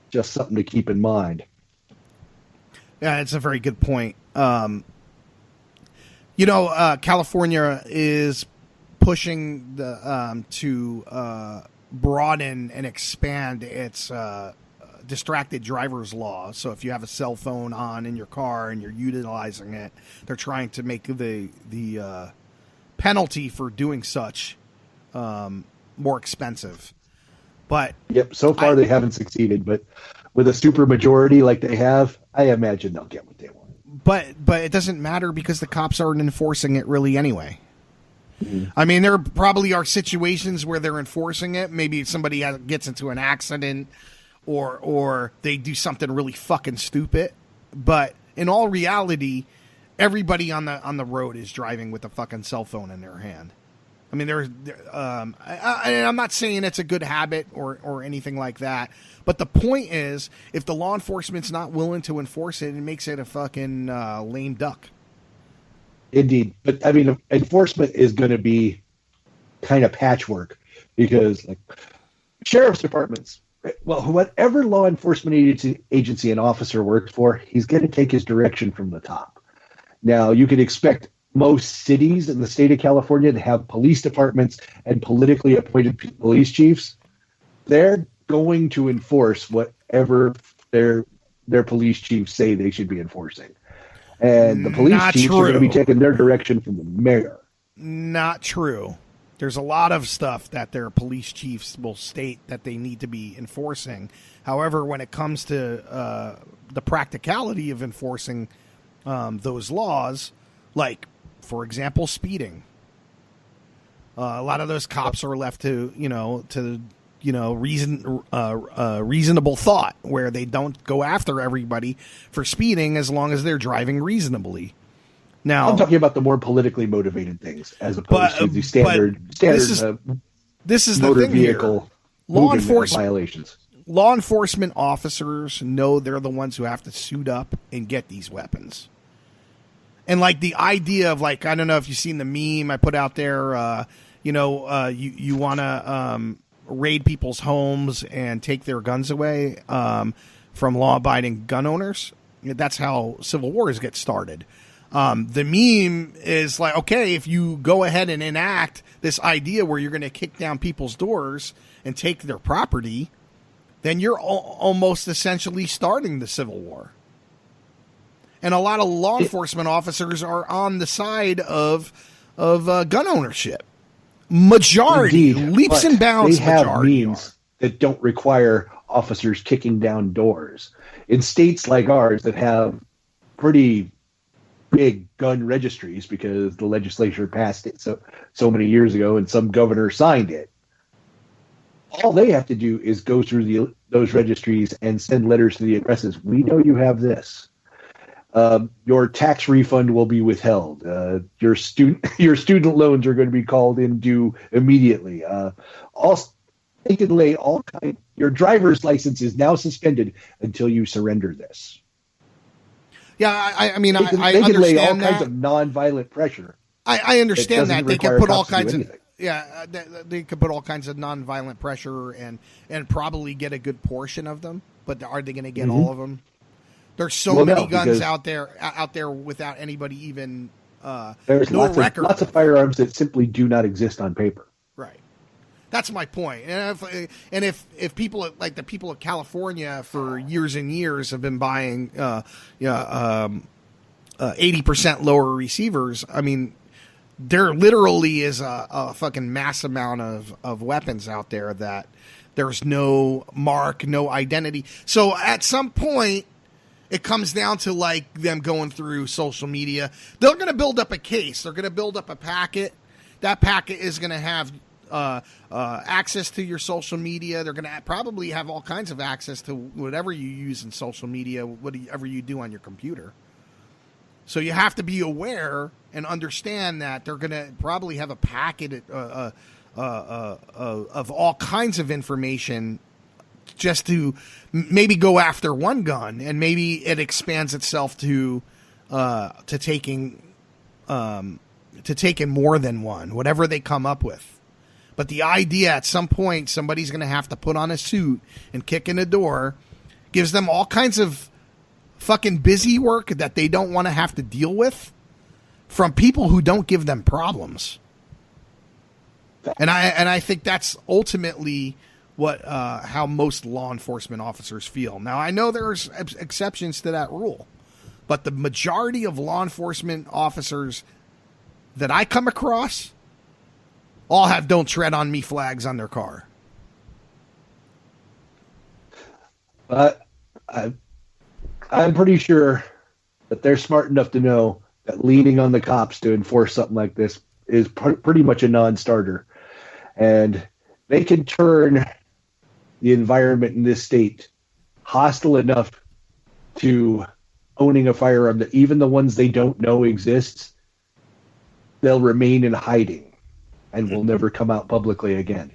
Just something to keep in mind. Yeah, it's a very good point. California is pushing to broaden and expand its distracted driver's law. So if you have a cell phone on in your car and you're utilizing it, they're trying to make the penalty for doing such more expensive. But so far they haven't succeeded, but with a super majority like they have, I imagine they'll get what they want. But it doesn't matter because the cops aren't enforcing it really anyway. Mm-hmm. I mean, there probably are situations where they're enforcing it. Maybe somebody gets into an accident or they do something really fucking stupid. But in all reality, everybody on the road is driving with a fucking cell phone in their hand. I mean, I'm not saying it's a good habit or anything like that, but the point is, if the law enforcement's not willing to enforce it, it makes it a fucking lame duck. Indeed. But, I mean, enforcement is going to be kind of patchwork because, like, sheriff's departments, well, whatever law enforcement agency an officer works for, he's going to take his direction from the top. Now, you can expect most cities in the state of California to have police departments and politically appointed police chiefs. They're going to enforce whatever their police chiefs say they should be enforcing. And the police chiefs are going to be taking their direction from the mayor. Not true. There's a lot of stuff that their police chiefs will state that they need to be enforcing. However, when it comes to the practicality of enforcing those laws, like, for example, speeding, a lot of those cops are left to reasonable thought, where they don't go after everybody for speeding as long as they're driving reasonably. Now, I'm talking about the more politically motivated things, as opposed to the standard this is motor the thing vehicle violations. Law enforcement officers know they're the ones who have to suit up and get these weapons. And like the idea of, like, I don't know if you've seen the meme I put out there, you want to raid people's homes and take their guns away from law-abiding gun owners. That's how civil wars get started. The meme is like, okay, if you go ahead and enact this idea where you're going to kick down people's doors and take their property, then you're almost essentially starting the Civil War. And a lot of law enforcement officers are on the side of gun ownership. Majority, Indeed, leaps and bounds. They have means that don't require officers kicking down doors. In states like ours that have pretty big gun registries, because the legislature passed it so many years ago and some governor signed it, all they have to do is go through those registries and send letters to the addresses. We know you have this. Your tax refund will be withheld. Your student loans are going to be called in due immediately. They can lay all kind. Your driver's license is now suspended until you surrender this. Yeah, I mean, they can understand lay all that. kinds of nonviolent pressure. I understand that they can put all kinds of anything. they could put all kinds of nonviolent pressure and probably get a good portion of them, but are they going to get all of them? There's so many guns out there without anybody even there's no record. Lots of firearms that simply do not exist on paper. Right. That's my point. And if people, like the people of California for years and years have been buying 80% lower receivers, I mean, there literally is a fucking mass amount of weapons out there that there's no mark, no identity. So at some point, it comes down to like them going through social media. They're going to build up a case. They're going to build up a packet. That packet is going to have access to your social media. They're going to probably have all kinds of access to whatever you use in social media, whatever you do on your computer. So you have to be aware and understand that they're going to probably have a packet of all kinds of information just to maybe go after one gun, and maybe it expands itself to taking more than one, whatever they come up with. But the idea at some point somebody's going to have to put on a suit and kick in a door gives them all kinds of fucking busy work that they don't want to have to deal with from people who don't give them problems. And I think that's ultimately what how most law enforcement officers feel. Now, I know there's exceptions to that rule, but the majority of law enforcement officers that I come across all have "Don't Tread on Me" flags on their car. I'm pretty sure that they're smart enough to know that leaning on the cops to enforce something like this is pretty much a non-starter. And they can turn the environment in this state hostile enough to owning a firearm that even the ones they don't know exists, they'll remain in hiding. and will never come out publicly again.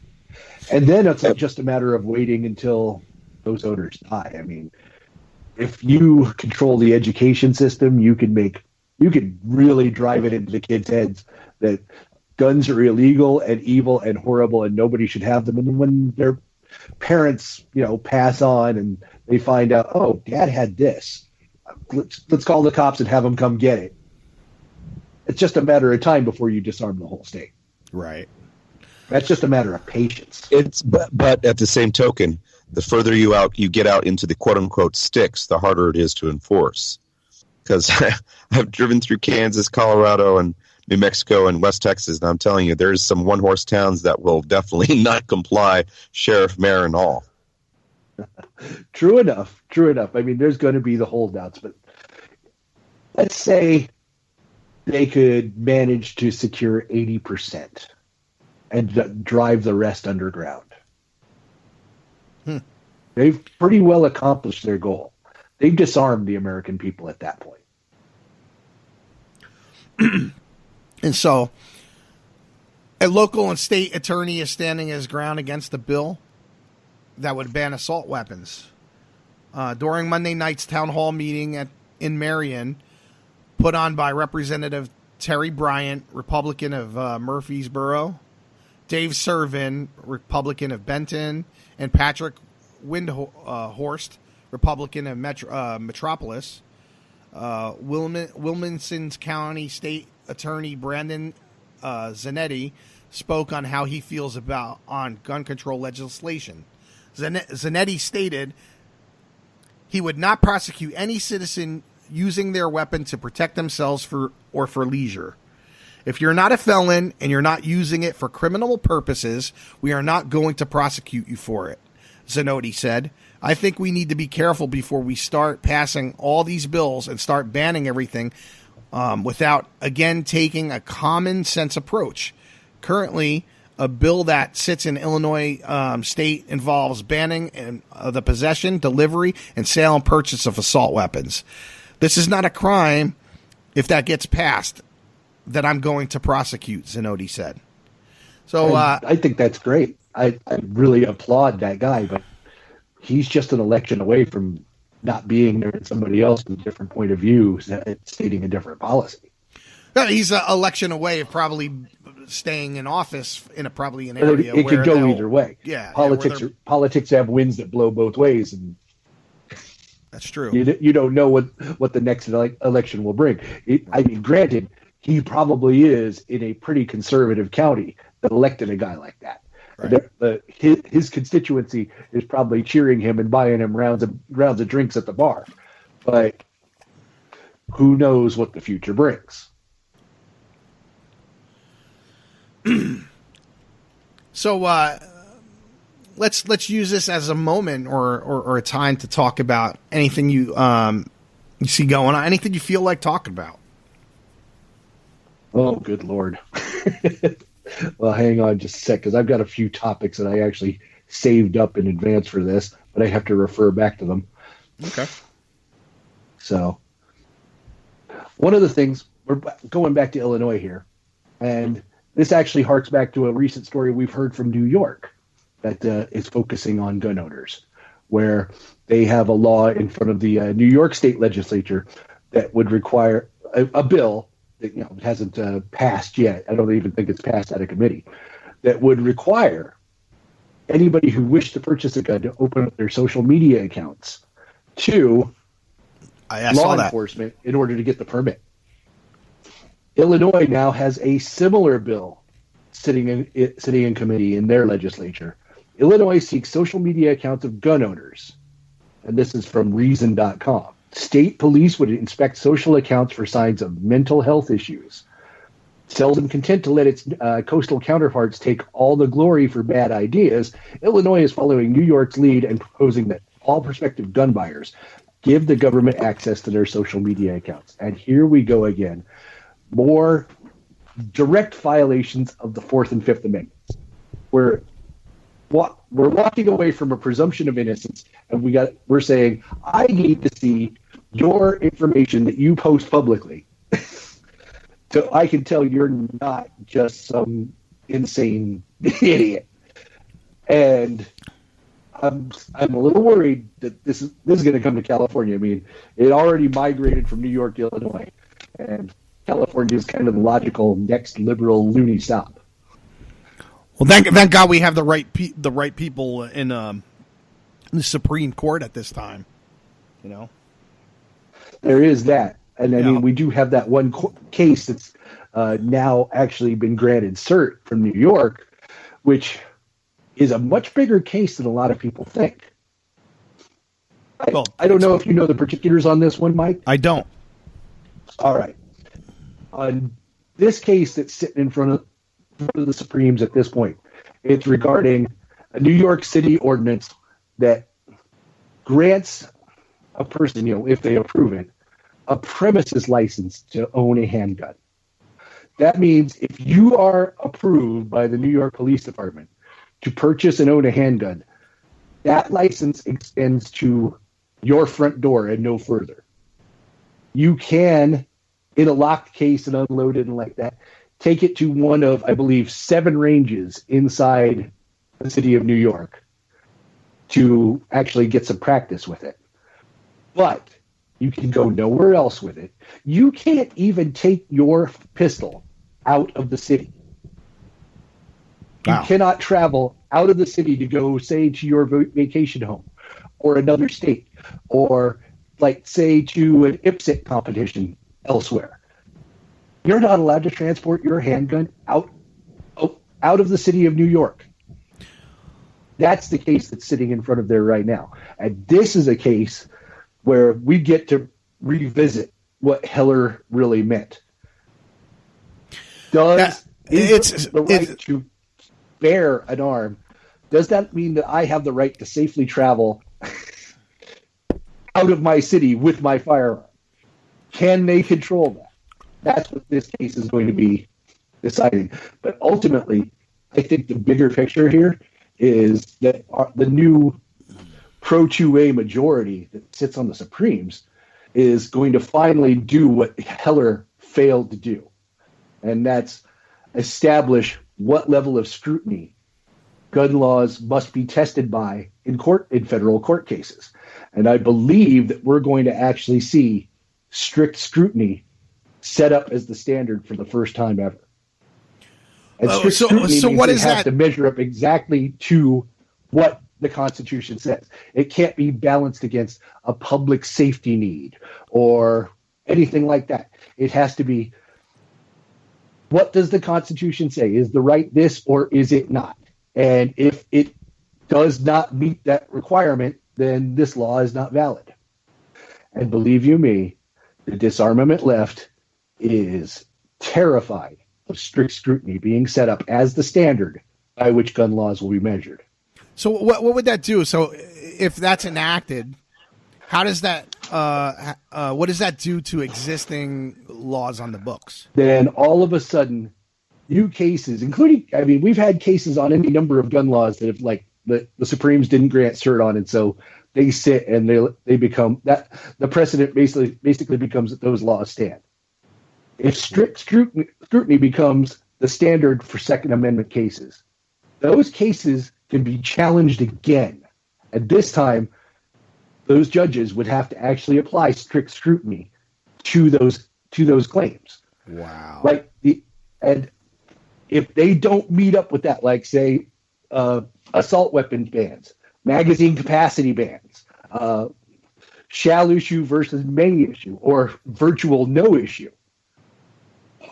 And then it's just a matter of waiting until those owners die. I mean, if you control the education system, you can really drive it into the kids' heads that guns are illegal and evil and horrible and nobody should have them. And when their parents, pass on and they find out, oh, Dad had this, let's call the cops and have them come get it. It's just a matter of time before you disarm the whole state. Right. That's just a matter of patience. But at the same token, the further you get out into the quote unquote sticks, the harder it is to enforce. Because I've driven through Kansas, Colorado, and New Mexico and West Texas, and I'm telling you, there's some one-horse towns that will definitely not comply, sheriff, mayor, and all. True enough. I mean, there's going to be the holdouts, but let's say they could manage to secure 80% and drive the rest underground. They've pretty well accomplished their goal. They've disarmed the American people at that point. And so a local and state attorney is standing his ground against the bill that would ban assault weapons. During Monday night's town hall meeting in Marion, put on by Representative Terry Bryant, Republican of Murfreesboro, Dave Servin, Republican of Benton, and Patrick Windhorst, Republican of Metropolis, Wilmington County State Attorney Brandon Zanetti spoke on how he feels on gun control legislation. Zanetti stated he would not prosecute any citizen using their weapon to protect themselves for leisure. If you're not a felon and you're not using it for criminal purposes, we are not going to prosecute you for it, Zanotti said. I think we need to be careful before we start passing all these bills and start banning everything without, again, taking a common sense approach. Currently, a bill that sits in Illinois state involves banning the possession, delivery, and sale and purchase of assault weapons. This is not a crime if that gets passed that I'm going to prosecute, Zanotti said. So I think that's great. I really applaud that guy, but he's just an election away from not being there and somebody else with a different point of view stating a different policy. He's an election away of probably staying in office in probably an area it where could go either way. Yeah, politics have winds that blow both ways, and that's true. You don't know what the next election will bring. I mean, granted, he probably is in a pretty conservative county that elected a guy like that. Right. His constituency is probably cheering him and buying him rounds of drinks at the bar, but who knows what the future brings? So let's use this as a moment or a time to talk about anything you see going on, anything you feel like talking about. Oh, good Lord. Well, hang on just a sec, because I've got a few topics that I actually saved up in advance for this, but I have to refer back to them. Okay. So, one of the things, we're going back to Illinois here, and this actually harks back to a recent story we've heard from New York that is focusing on gun owners, where they have a law in front of the New York State Legislature that would require a bill that hasn't passed yet. I don't even think it's passed out of committee, that would require anybody who wished to purchase a gun to open up their social media accounts to law enforcement in order to get the permit. Illinois now has a similar bill sitting in committee in their legislature. Illinois seeks social media accounts of gun owners, and this is from Reason.com. State police would inspect social accounts for signs of mental health issues. Seldom content to let its coastal counterparts take all the glory for bad ideas, Illinois is following New York's lead and proposing that all prospective gun buyers give the government access to their social media accounts. And here we go again. More direct violations of the Fourth and Fifth Amendments. We're walking away from a presumption of innocence, and we're saying, I need to see your information that you post publicly so I can tell you're not just some insane idiot. And I'm a little worried that this is going to come to California. I mean, it already migrated from New York to Illinois, and California is kind of the logical next liberal loony stop. Well, thank God we have the right people in the Supreme Court at this time. You know, there is that, and I mean, we do have that one case that's now actually been granted cert from New York, which is a much bigger case than a lot of people think. I don't know if you know the particulars on this one, Mike. I don't. All right. On this case that's sitting in front of the Supremes at this point, it's regarding a New York City ordinance that grants a person, if they approve it, a premises license to own a handgun. That means if you are approved by the New York Police Department to purchase and own a handgun, that license extends to your front door and no further. You can, in a locked case and unloaded and like that, take it to one of, I believe, 7 ranges inside the city of New York to actually get some practice with it. But you can go nowhere else with it. You can't even take your pistol out of the city. You cannot travel out of the city to go, say, to your vacation home or another state or, like, say, to an IPSC competition elsewhere. You're not allowed to transport your handgun out of the city of New York. That's the case that's sitting in front of there right now. And this is a case where we get to revisit what Heller really meant. Does the right to bear an arm, does that mean that I have the right to safely travel out of my city with my firearm? Can they control that? That's what this case is going to be deciding. But ultimately, I think the bigger picture here is that the new pro-2A majority that sits on the Supremes is going to finally do what Heller failed to do. And that's establish what level of scrutiny gun laws must be tested by in federal court cases. And I believe that we're going to actually see strict scrutiny set up as the standard for the first time ever. And strict scrutiny means what is that? To measure up exactly to what the Constitution says. It can't be balanced against a public safety need or anything like that. It has to be, what does the Constitution say? Is the right this or is it not? And if it does not meet that requirement, then this law is not valid. And believe you me, the disarmament left is terrified of strict scrutiny being set up as the standard by which gun laws will be measured. So what would that do? So if that's enacted, how does that what does that do to existing laws on the books? Then all of a sudden, new cases, including, I mean, we've had cases on any number of gun laws that have, like, the Supremes didn't grant cert on, and so they sit and they become that the precedent basically becomes that those laws stand. If strict scrutiny becomes the standard for Second Amendment cases, those cases can be challenged again. And this time, those judges would have to actually apply strict scrutiny to those claims. Wow. Like and if they don't meet up with that, like, say, assault weapons bans, magazine capacity bans, shall issue versus may issue, or virtual no issue,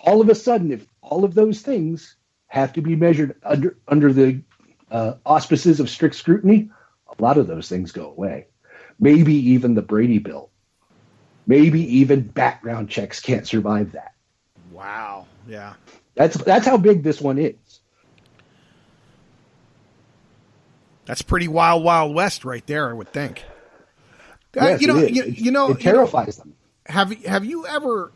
all of a sudden, if all of those things have to be measured under the auspices of strict scrutiny, a lot of those things go away. Maybe even the Brady Bill. Maybe even background checks can't survive that. Wow. Yeah. That's how big this one is. That's pretty wild west right there, I would think. Yes, it terrifies them. Have you ever?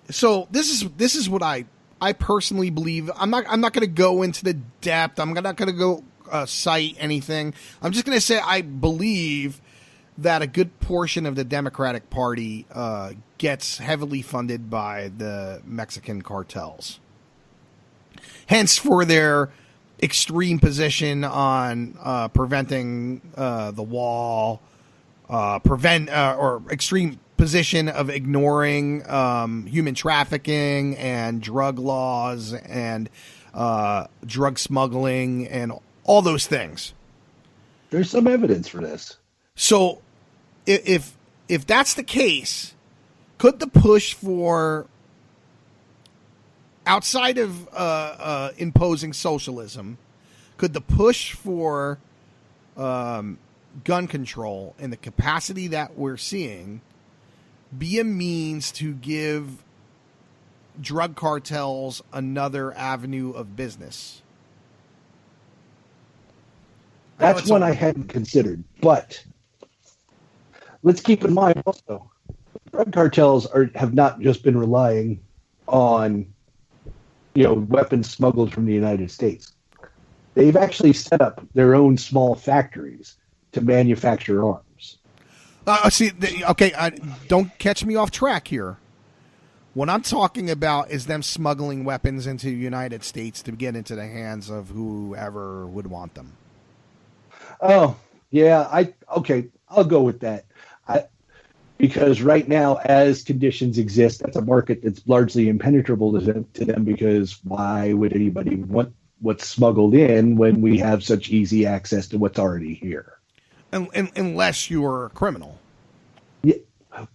So this is what I personally believe. I'm not going to go into the depth. I'm not going to go cite anything. I'm just going to say I believe that a good portion of the Democratic Party gets heavily funded by the Mexican cartels. Hence, for their extreme position on preventing the wall, or extreme position of ignoring human trafficking and drug laws and drug smuggling and all those things. There's some evidence for this. So if that's the case, could the push for, outside of imposing socialism, could the push for gun control in the capacity that we're seeing be a means to give drug cartels another avenue of business? That's one I hadn't considered, but let's keep in mind also, drug cartels have not just been relying on, weapons smuggled from the United States. They've actually set up their own small factories to manufacture arms. Don't catch me off track here. What I'm talking about is them smuggling weapons into the United States to get into the hands of whoever would want them. Oh, yeah. I'll go with that. Because right now, as conditions exist, that's a market that's largely impenetrable to them, because why would anybody want what's smuggled in when we have such easy access to what's already here? Unless you are a criminal. Yeah.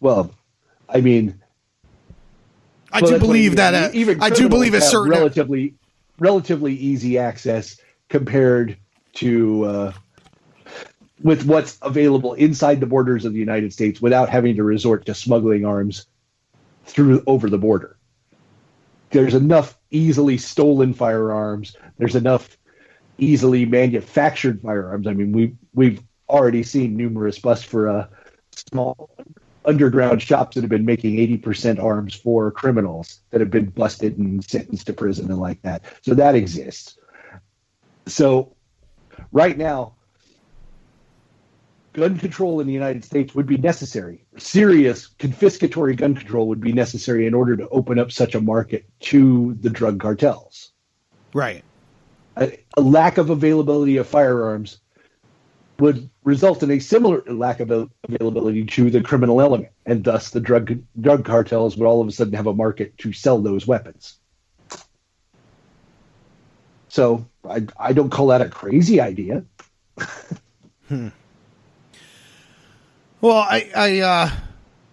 Well, I mean, I do believe that I do believe a certain relatively easy access compared to with what's available inside the borders of the United States without having to resort to smuggling arms over the border. There's enough easily stolen firearms. There's enough easily manufactured firearms. I mean, we've already seen numerous busts for small underground shops that have been making 80% arms for criminals that have been busted and sentenced to prison and like that. So that exists. So right now, gun control in the United States would be necessary. Serious confiscatory gun control would be necessary in order to open up such a market to the drug cartels. Right. A lack of availability of firearms would result in a similar lack of availability to the criminal element, and thus the drug cartels would all of a sudden have a market to sell those weapons. So I don't call that a crazy idea. Well,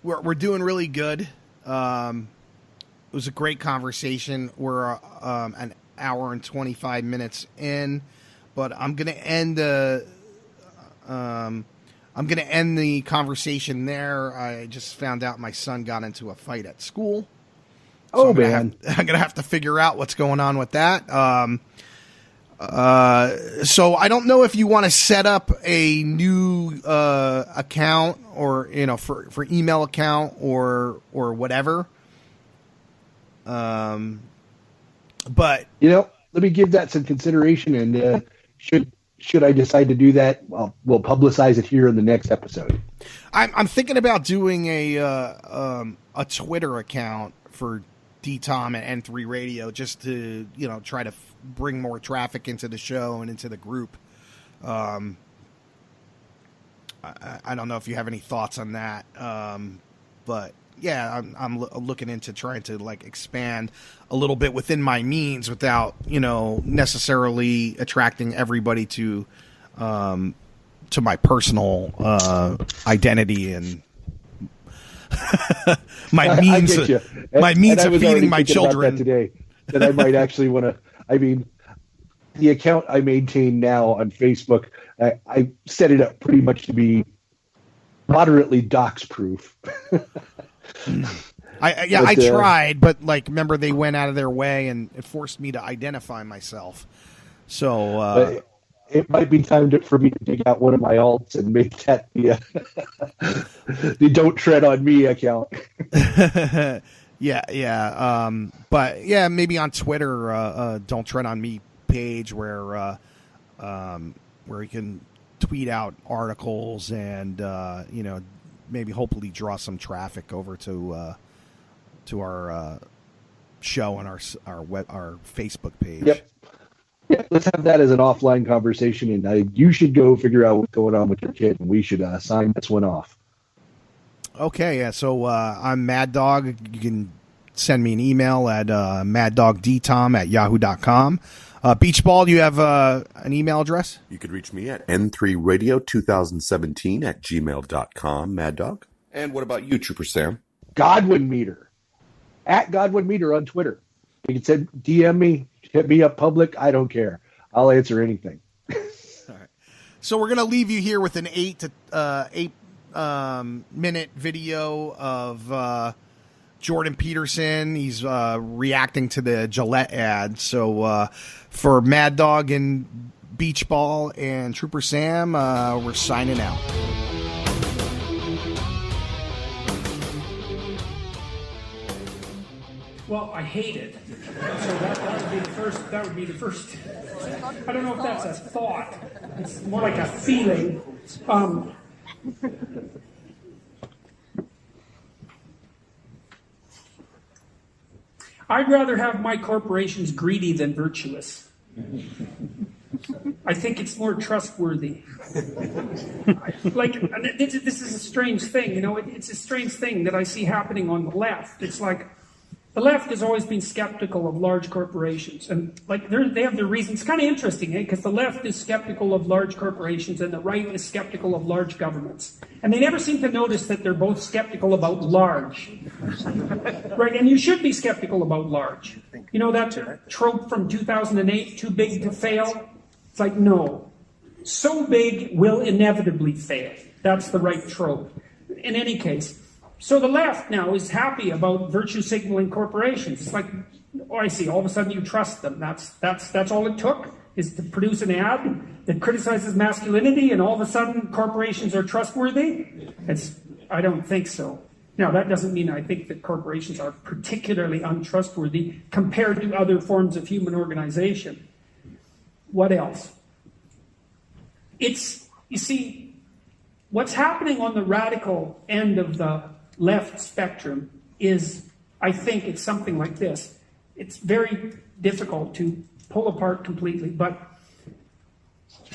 we're doing really good. It was a great conversation. We're an hour and 25 minutes in, but I'm gonna end the conversation there. I just found out my son got into a fight at school. So I'm gonna have to figure out what's going on with that. So I don't know if you want to set up a new account, or for email account or whatever. But let me give that some consideration, and should I decide to do that, well, we'll publicize it here in the next episode. I'm thinking about doing a Twitter account for DTOM and N3 Radio, just to try to bring more traffic into the show and into the group. I don't know if you have any thoughts on that, but yeah, I'm looking into trying to expand a little bit within my means without necessarily attracting everybody to my personal identity and my means of feeding my children today. That I might actually want to. I mean, the account I maintain now on Facebook, I set it up pretty much to be moderately dox-proof. I tried, but remember, they went out of their way and it forced me to identify myself. So it might be time for me to dig out one of my alts and make that the Don't Tread on Me account. Yeah. But yeah, maybe on Twitter, Don't Tread on Me page where you can tweet out articles and maybe hopefully draw some traffic over to our show on our Facebook page. Yep. Yeah, let's have that as an offline conversation, and you should go figure out what's going on with your kid, and we should sign this one off. Okay, yeah. So I'm MADDOG. You can send me an email at maddogdtom@yahoo.com. BEACHBALL, do you have an email address? You could reach me at n3radio2017@gmail.com, MADDOG. And what about you, Trooper Sam? Godwin Meter. At Godwin Meter on Twitter. You can send DM me, hit me up public. I don't care. I'll answer anything. All right. So we're going to leave you here with an 8 minute video of Jordan Peterson. He's reacting to the Gillette ad. So for MADDOG and BEACHBALL and Trooper Sam, we're signing out. Well, I hate it. So that would be the first. That would be the first. I don't know if that's a thought. It's more like a feeling. I'd rather have my corporations greedy than virtuous. I think it's more trustworthy. This is a strange thing, you know. It's a strange thing that I see happening on the left. It's like the left has always been skeptical of large corporations, and they have their reasons. It's kind of interesting, because the left is skeptical of large corporations, and the right is skeptical of large governments, and they never seem to notice that they're both skeptical about large. Right, and you should be skeptical about large. You know that trope from 2008, too big to fail? It's like, no. So big will inevitably fail. That's the right trope. In any case, so the left now is happy about virtue signaling corporations. It's like, oh, I see, all of a sudden you trust them. That's all it took, is to produce an ad that criticizes masculinity, and all of a sudden corporations are trustworthy? I don't think so. Now, that doesn't mean I think that corporations are particularly untrustworthy compared to other forms of human organization. What else? You see, what's happening on the radical end of the left spectrum is, I think it's something like this. It's very difficult to pull apart completely, but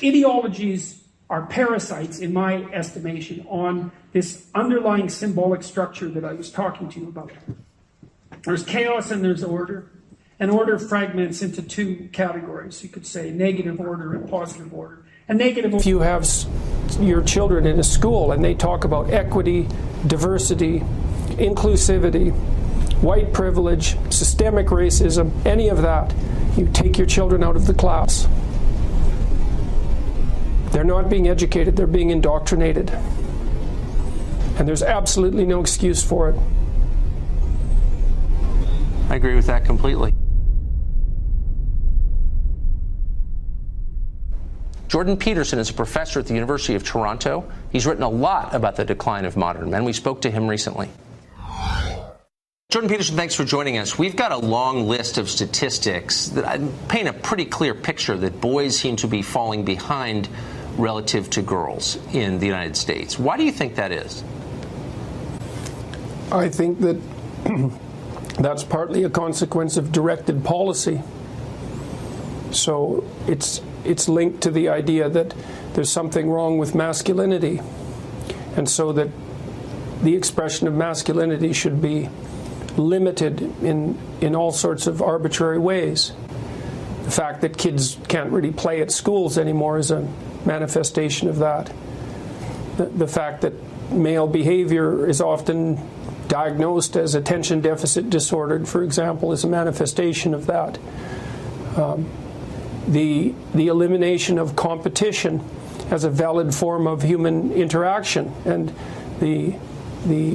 ideologies are parasites, in my estimation, on this underlying symbolic structure that I was talking to you about. There's chaos and there's order. And order fragments into two categories, you could say, negative order and positive order. And negative, if you have your children in a school and they talk about equity, diversity, inclusivity, white privilege, systemic racism, any of that, you take your children out of the class. They're not being educated, they're being indoctrinated. And there's absolutely no excuse for it. I agree with that completely. Jordan Peterson is a professor at the University of Toronto. He's written a lot about the decline of modern men. We spoke to him recently. Jordan Peterson, thanks for joining us. We've got a long list of statistics that paint a pretty clear picture that boys seem to be falling behind relative to girls in the United States. Why do you think that is? I think that that's partly a consequence of directed policy. So it's linked to the idea that there's something wrong with masculinity, and so that the expression of masculinity should be limited in all sorts of arbitrary ways. The fact that kids can't really play at schools anymore is a manifestation of that. The fact that male behavior is often diagnosed as attention deficit disordered, for example, is a manifestation of that. The elimination of competition as a valid form of human interaction, and the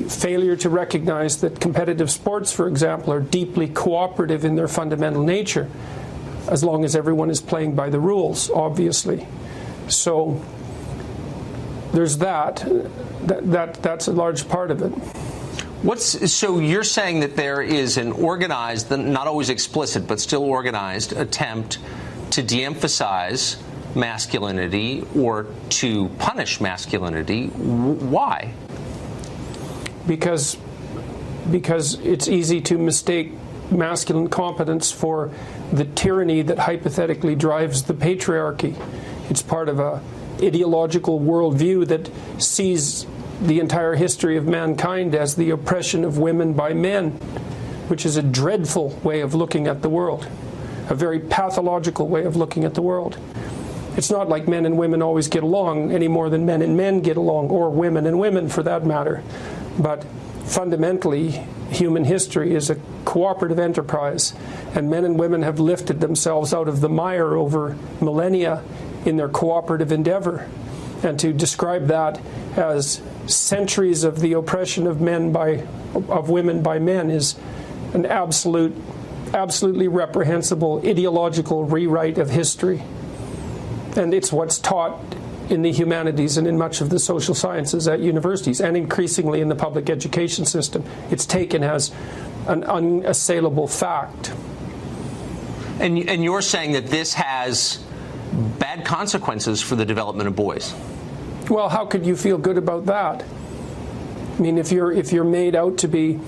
failure to recognize that competitive sports, for example, are deeply cooperative in their fundamental nature, as long as everyone is playing by the rules, obviously. So there's that's a large part of it. So you're saying that there is an organized, not always explicit, but still organized attempt to de-emphasize masculinity or to punish masculinity. Why? Because it's easy to mistake masculine competence for the tyranny that hypothetically drives the patriarchy. It's part of a ideological worldview that sees the entire history of mankind as the oppression of women by men, which is a dreadful way of looking at the world, a very pathological way of looking at the world. It's not like men and women always get along any more than men and men get along, or women and women for that matter. But fundamentally, human history is a cooperative enterprise, and men and women have lifted themselves out of the mire over millennia in their cooperative endeavor. And to describe that as centuries of the oppression of women by men is an absolutely reprehensible ideological rewrite of history. And it's what's taught in the humanities and in much of the social sciences at universities, and increasingly in the public education system. It's taken as an unassailable fact. And you're saying that this has bad consequences for the development of boys? Well, how could you feel good about that? I mean, if you're made out to be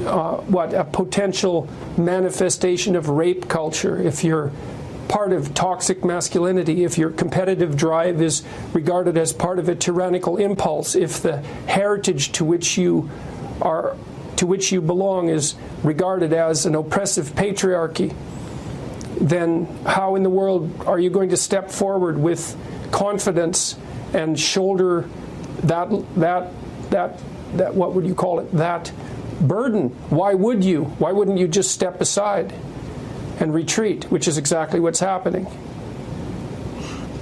a potential manifestation of rape culture, if you're part of toxic masculinity, if your competitive drive is regarded as part of a tyrannical impulse, if the heritage to which you belong is regarded as an oppressive patriarchy, then how in the world are you going to step forward with confidence and shoulder that what would you call it, that burden? Why would you? Why wouldn't you just step aside and retreat, which is exactly what's happening?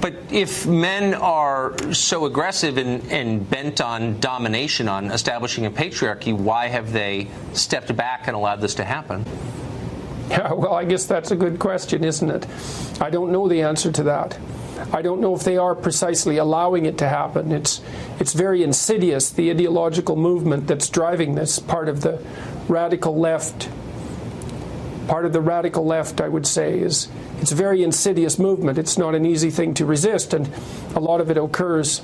But if men are so aggressive and bent on domination, on establishing a patriarchy, why have they stepped back and allowed this to happen? Yeah, well, I guess that's a good question, isn't it? I don't know the answer to that. I don't know if they are precisely allowing it to happen. It's very insidious, the ideological movement that's driving this, part of the radical left. Part of the radical left, I would say, is it's a very insidious movement. It's not an easy thing to resist, and a lot of it occurs,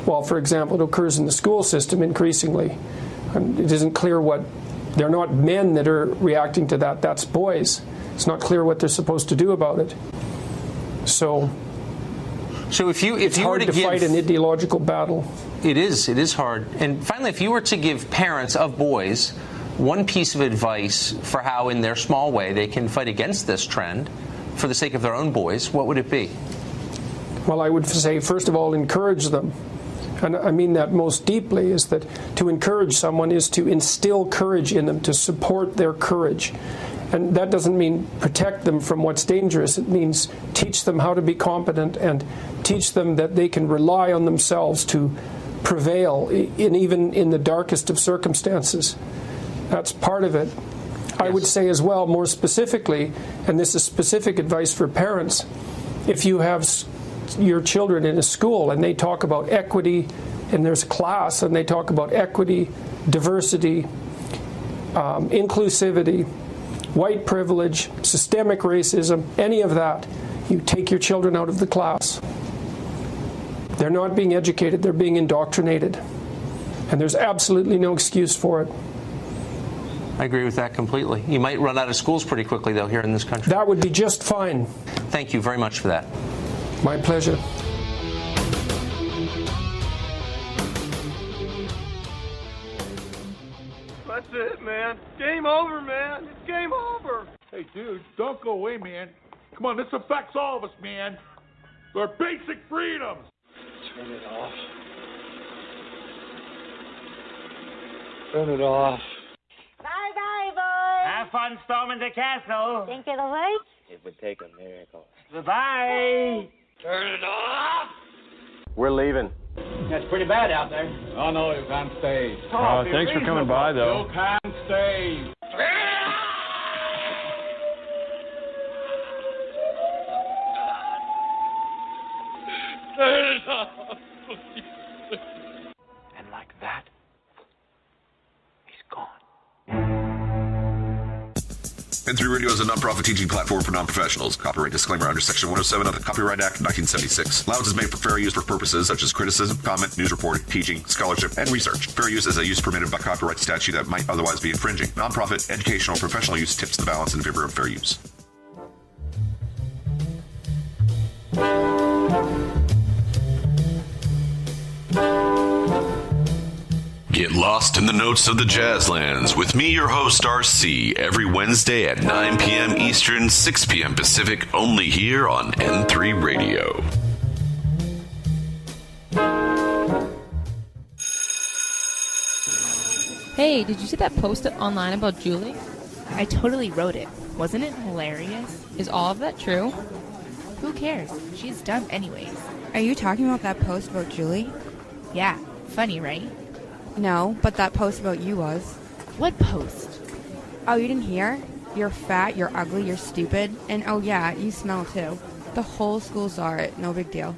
well, for example, it occurs in the school system increasingly. And it isn't clear they're not men that are reacting to that, that's boys. It's not clear what they're supposed to do about it. So if you were to fight an ideological battle. It is hard. And finally, if you were to give parents of boys one piece of advice for how, in their small way, they can fight against this trend for the sake of their own boys, what would it be? Well, I would say, first of all, encourage them. And I mean that most deeply, is that to encourage someone is to instill courage in them, to support their courage. And that doesn't mean protect them from what's dangerous. It means teach them how to be competent and teach them that they can rely on themselves to prevail, even in the darkest of circumstances. That's part of it. Yes. I would say as well, more specifically, and this is specific advice for parents, if you have your children in a school and they talk about equity, and there's class, and they talk about equity, diversity, inclusivity, white privilege, systemic racism, any of that, you take your children out of the class. They're not being educated, they're being indoctrinated. And there's absolutely no excuse for it. I agree with that completely. You might run out of schools pretty quickly, though, here in this country. That would be just fine. Thank you very much for that. My pleasure. That's it, man. Game over, man. It's game over. Hey, dude, don't go away, man. Come on, this affects all of us, man. They're basic freedoms. Turn it off. Turn it off. Bye-bye, boys. Have fun storming the castle. Think it'll work? It would take a miracle. Goodbye. Turn it off. We're leaving. That's pretty bad out there. Oh, no, you can't stay. Thanks for coming by, though. You can't stay. Turn it off. And like that, he's gone. N3 Radio is a non-profit teaching platform for non-professionals. Copyright disclaimer under Section 107 of the Copyright Act of 1976. Allowance is made for fair use for purposes such as criticism, comment, news reporting, teaching, scholarship, and research. Fair use is a use permitted by copyright statute that might otherwise be infringing. Non-profit, educational, or professional use tips the balance in favor of fair use. Get lost in the notes of the Jazzlands with me, your host, RC, every Wednesday at 9 p.m. Eastern, 6 p.m. Pacific, only here on N3 Radio. Hey, did you see that post online about Julie? I totally wrote it. Wasn't it hilarious? Is all of that true? Who cares? She's done anyways. Are you talking about that post about Julie? Yeah, funny, right? No, but that post about you was. What post? Oh, you didn't hear? You're fat, you're ugly, you're stupid, and oh yeah, you smell too. The whole school saw it, no big deal.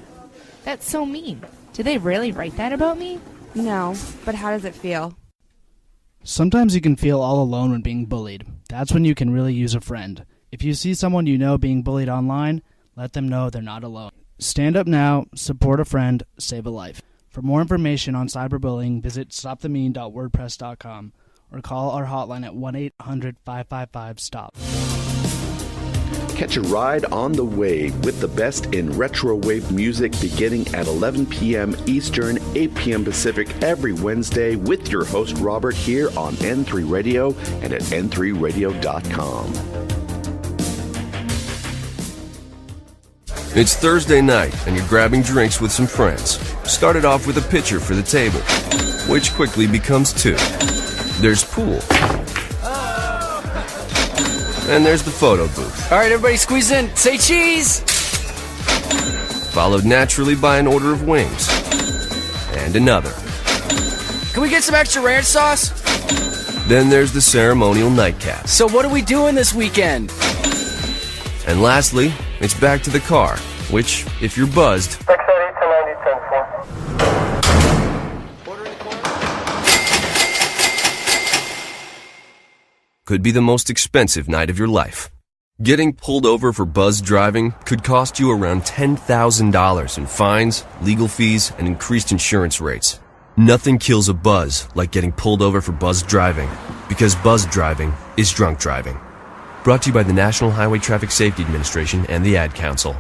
That's so mean. Did they really write that about me? No, but how does it feel? Sometimes you can feel all alone when being bullied. That's when you can really use a friend. If you see someone you know being bullied online, let them know they're not alone. Stand up now, support a friend, save a life. For more information on cyberbullying, visit stopthemean.wordpress.com or call our hotline at 1-800-555-STOP. Catch a ride on the wave with the best in retro wave music beginning at 11 p.m. Eastern, 8 p.m. Pacific every Wednesday with your host Robert here on N3 Radio and at n3radio.com. It's Thursday night, and you're grabbing drinks with some friends. Started off with a pitcher for the table, which quickly becomes two. There's pool. And there's the photo booth. All right, everybody squeeze in. Say cheese! Followed naturally by an order of wings. And another. Can we get some extra ranch sauce? Then there's the ceremonial nightcap. So what are we doing this weekend? And lastly, it's back to the car, which, if you're buzzed, could be the most expensive night of your life. Getting pulled over for buzzed driving could cost you around $10,000 in fines, legal fees, and increased insurance rates. Nothing kills a buzz like getting pulled over for buzzed driving, because buzzed driving is drunk driving. Brought to you by the National Highway Traffic Safety Administration and the Ad Council.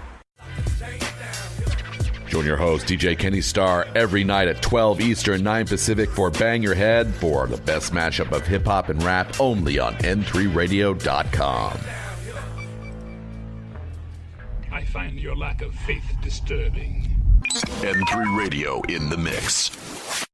Join your host, DJ Kenny Starr, every night at 12 Eastern, 9 Pacific for Bang Your Head for the best mashup of hip-hop and rap only on n3radio.com. I find your lack of faith disturbing. N3 Radio in the mix.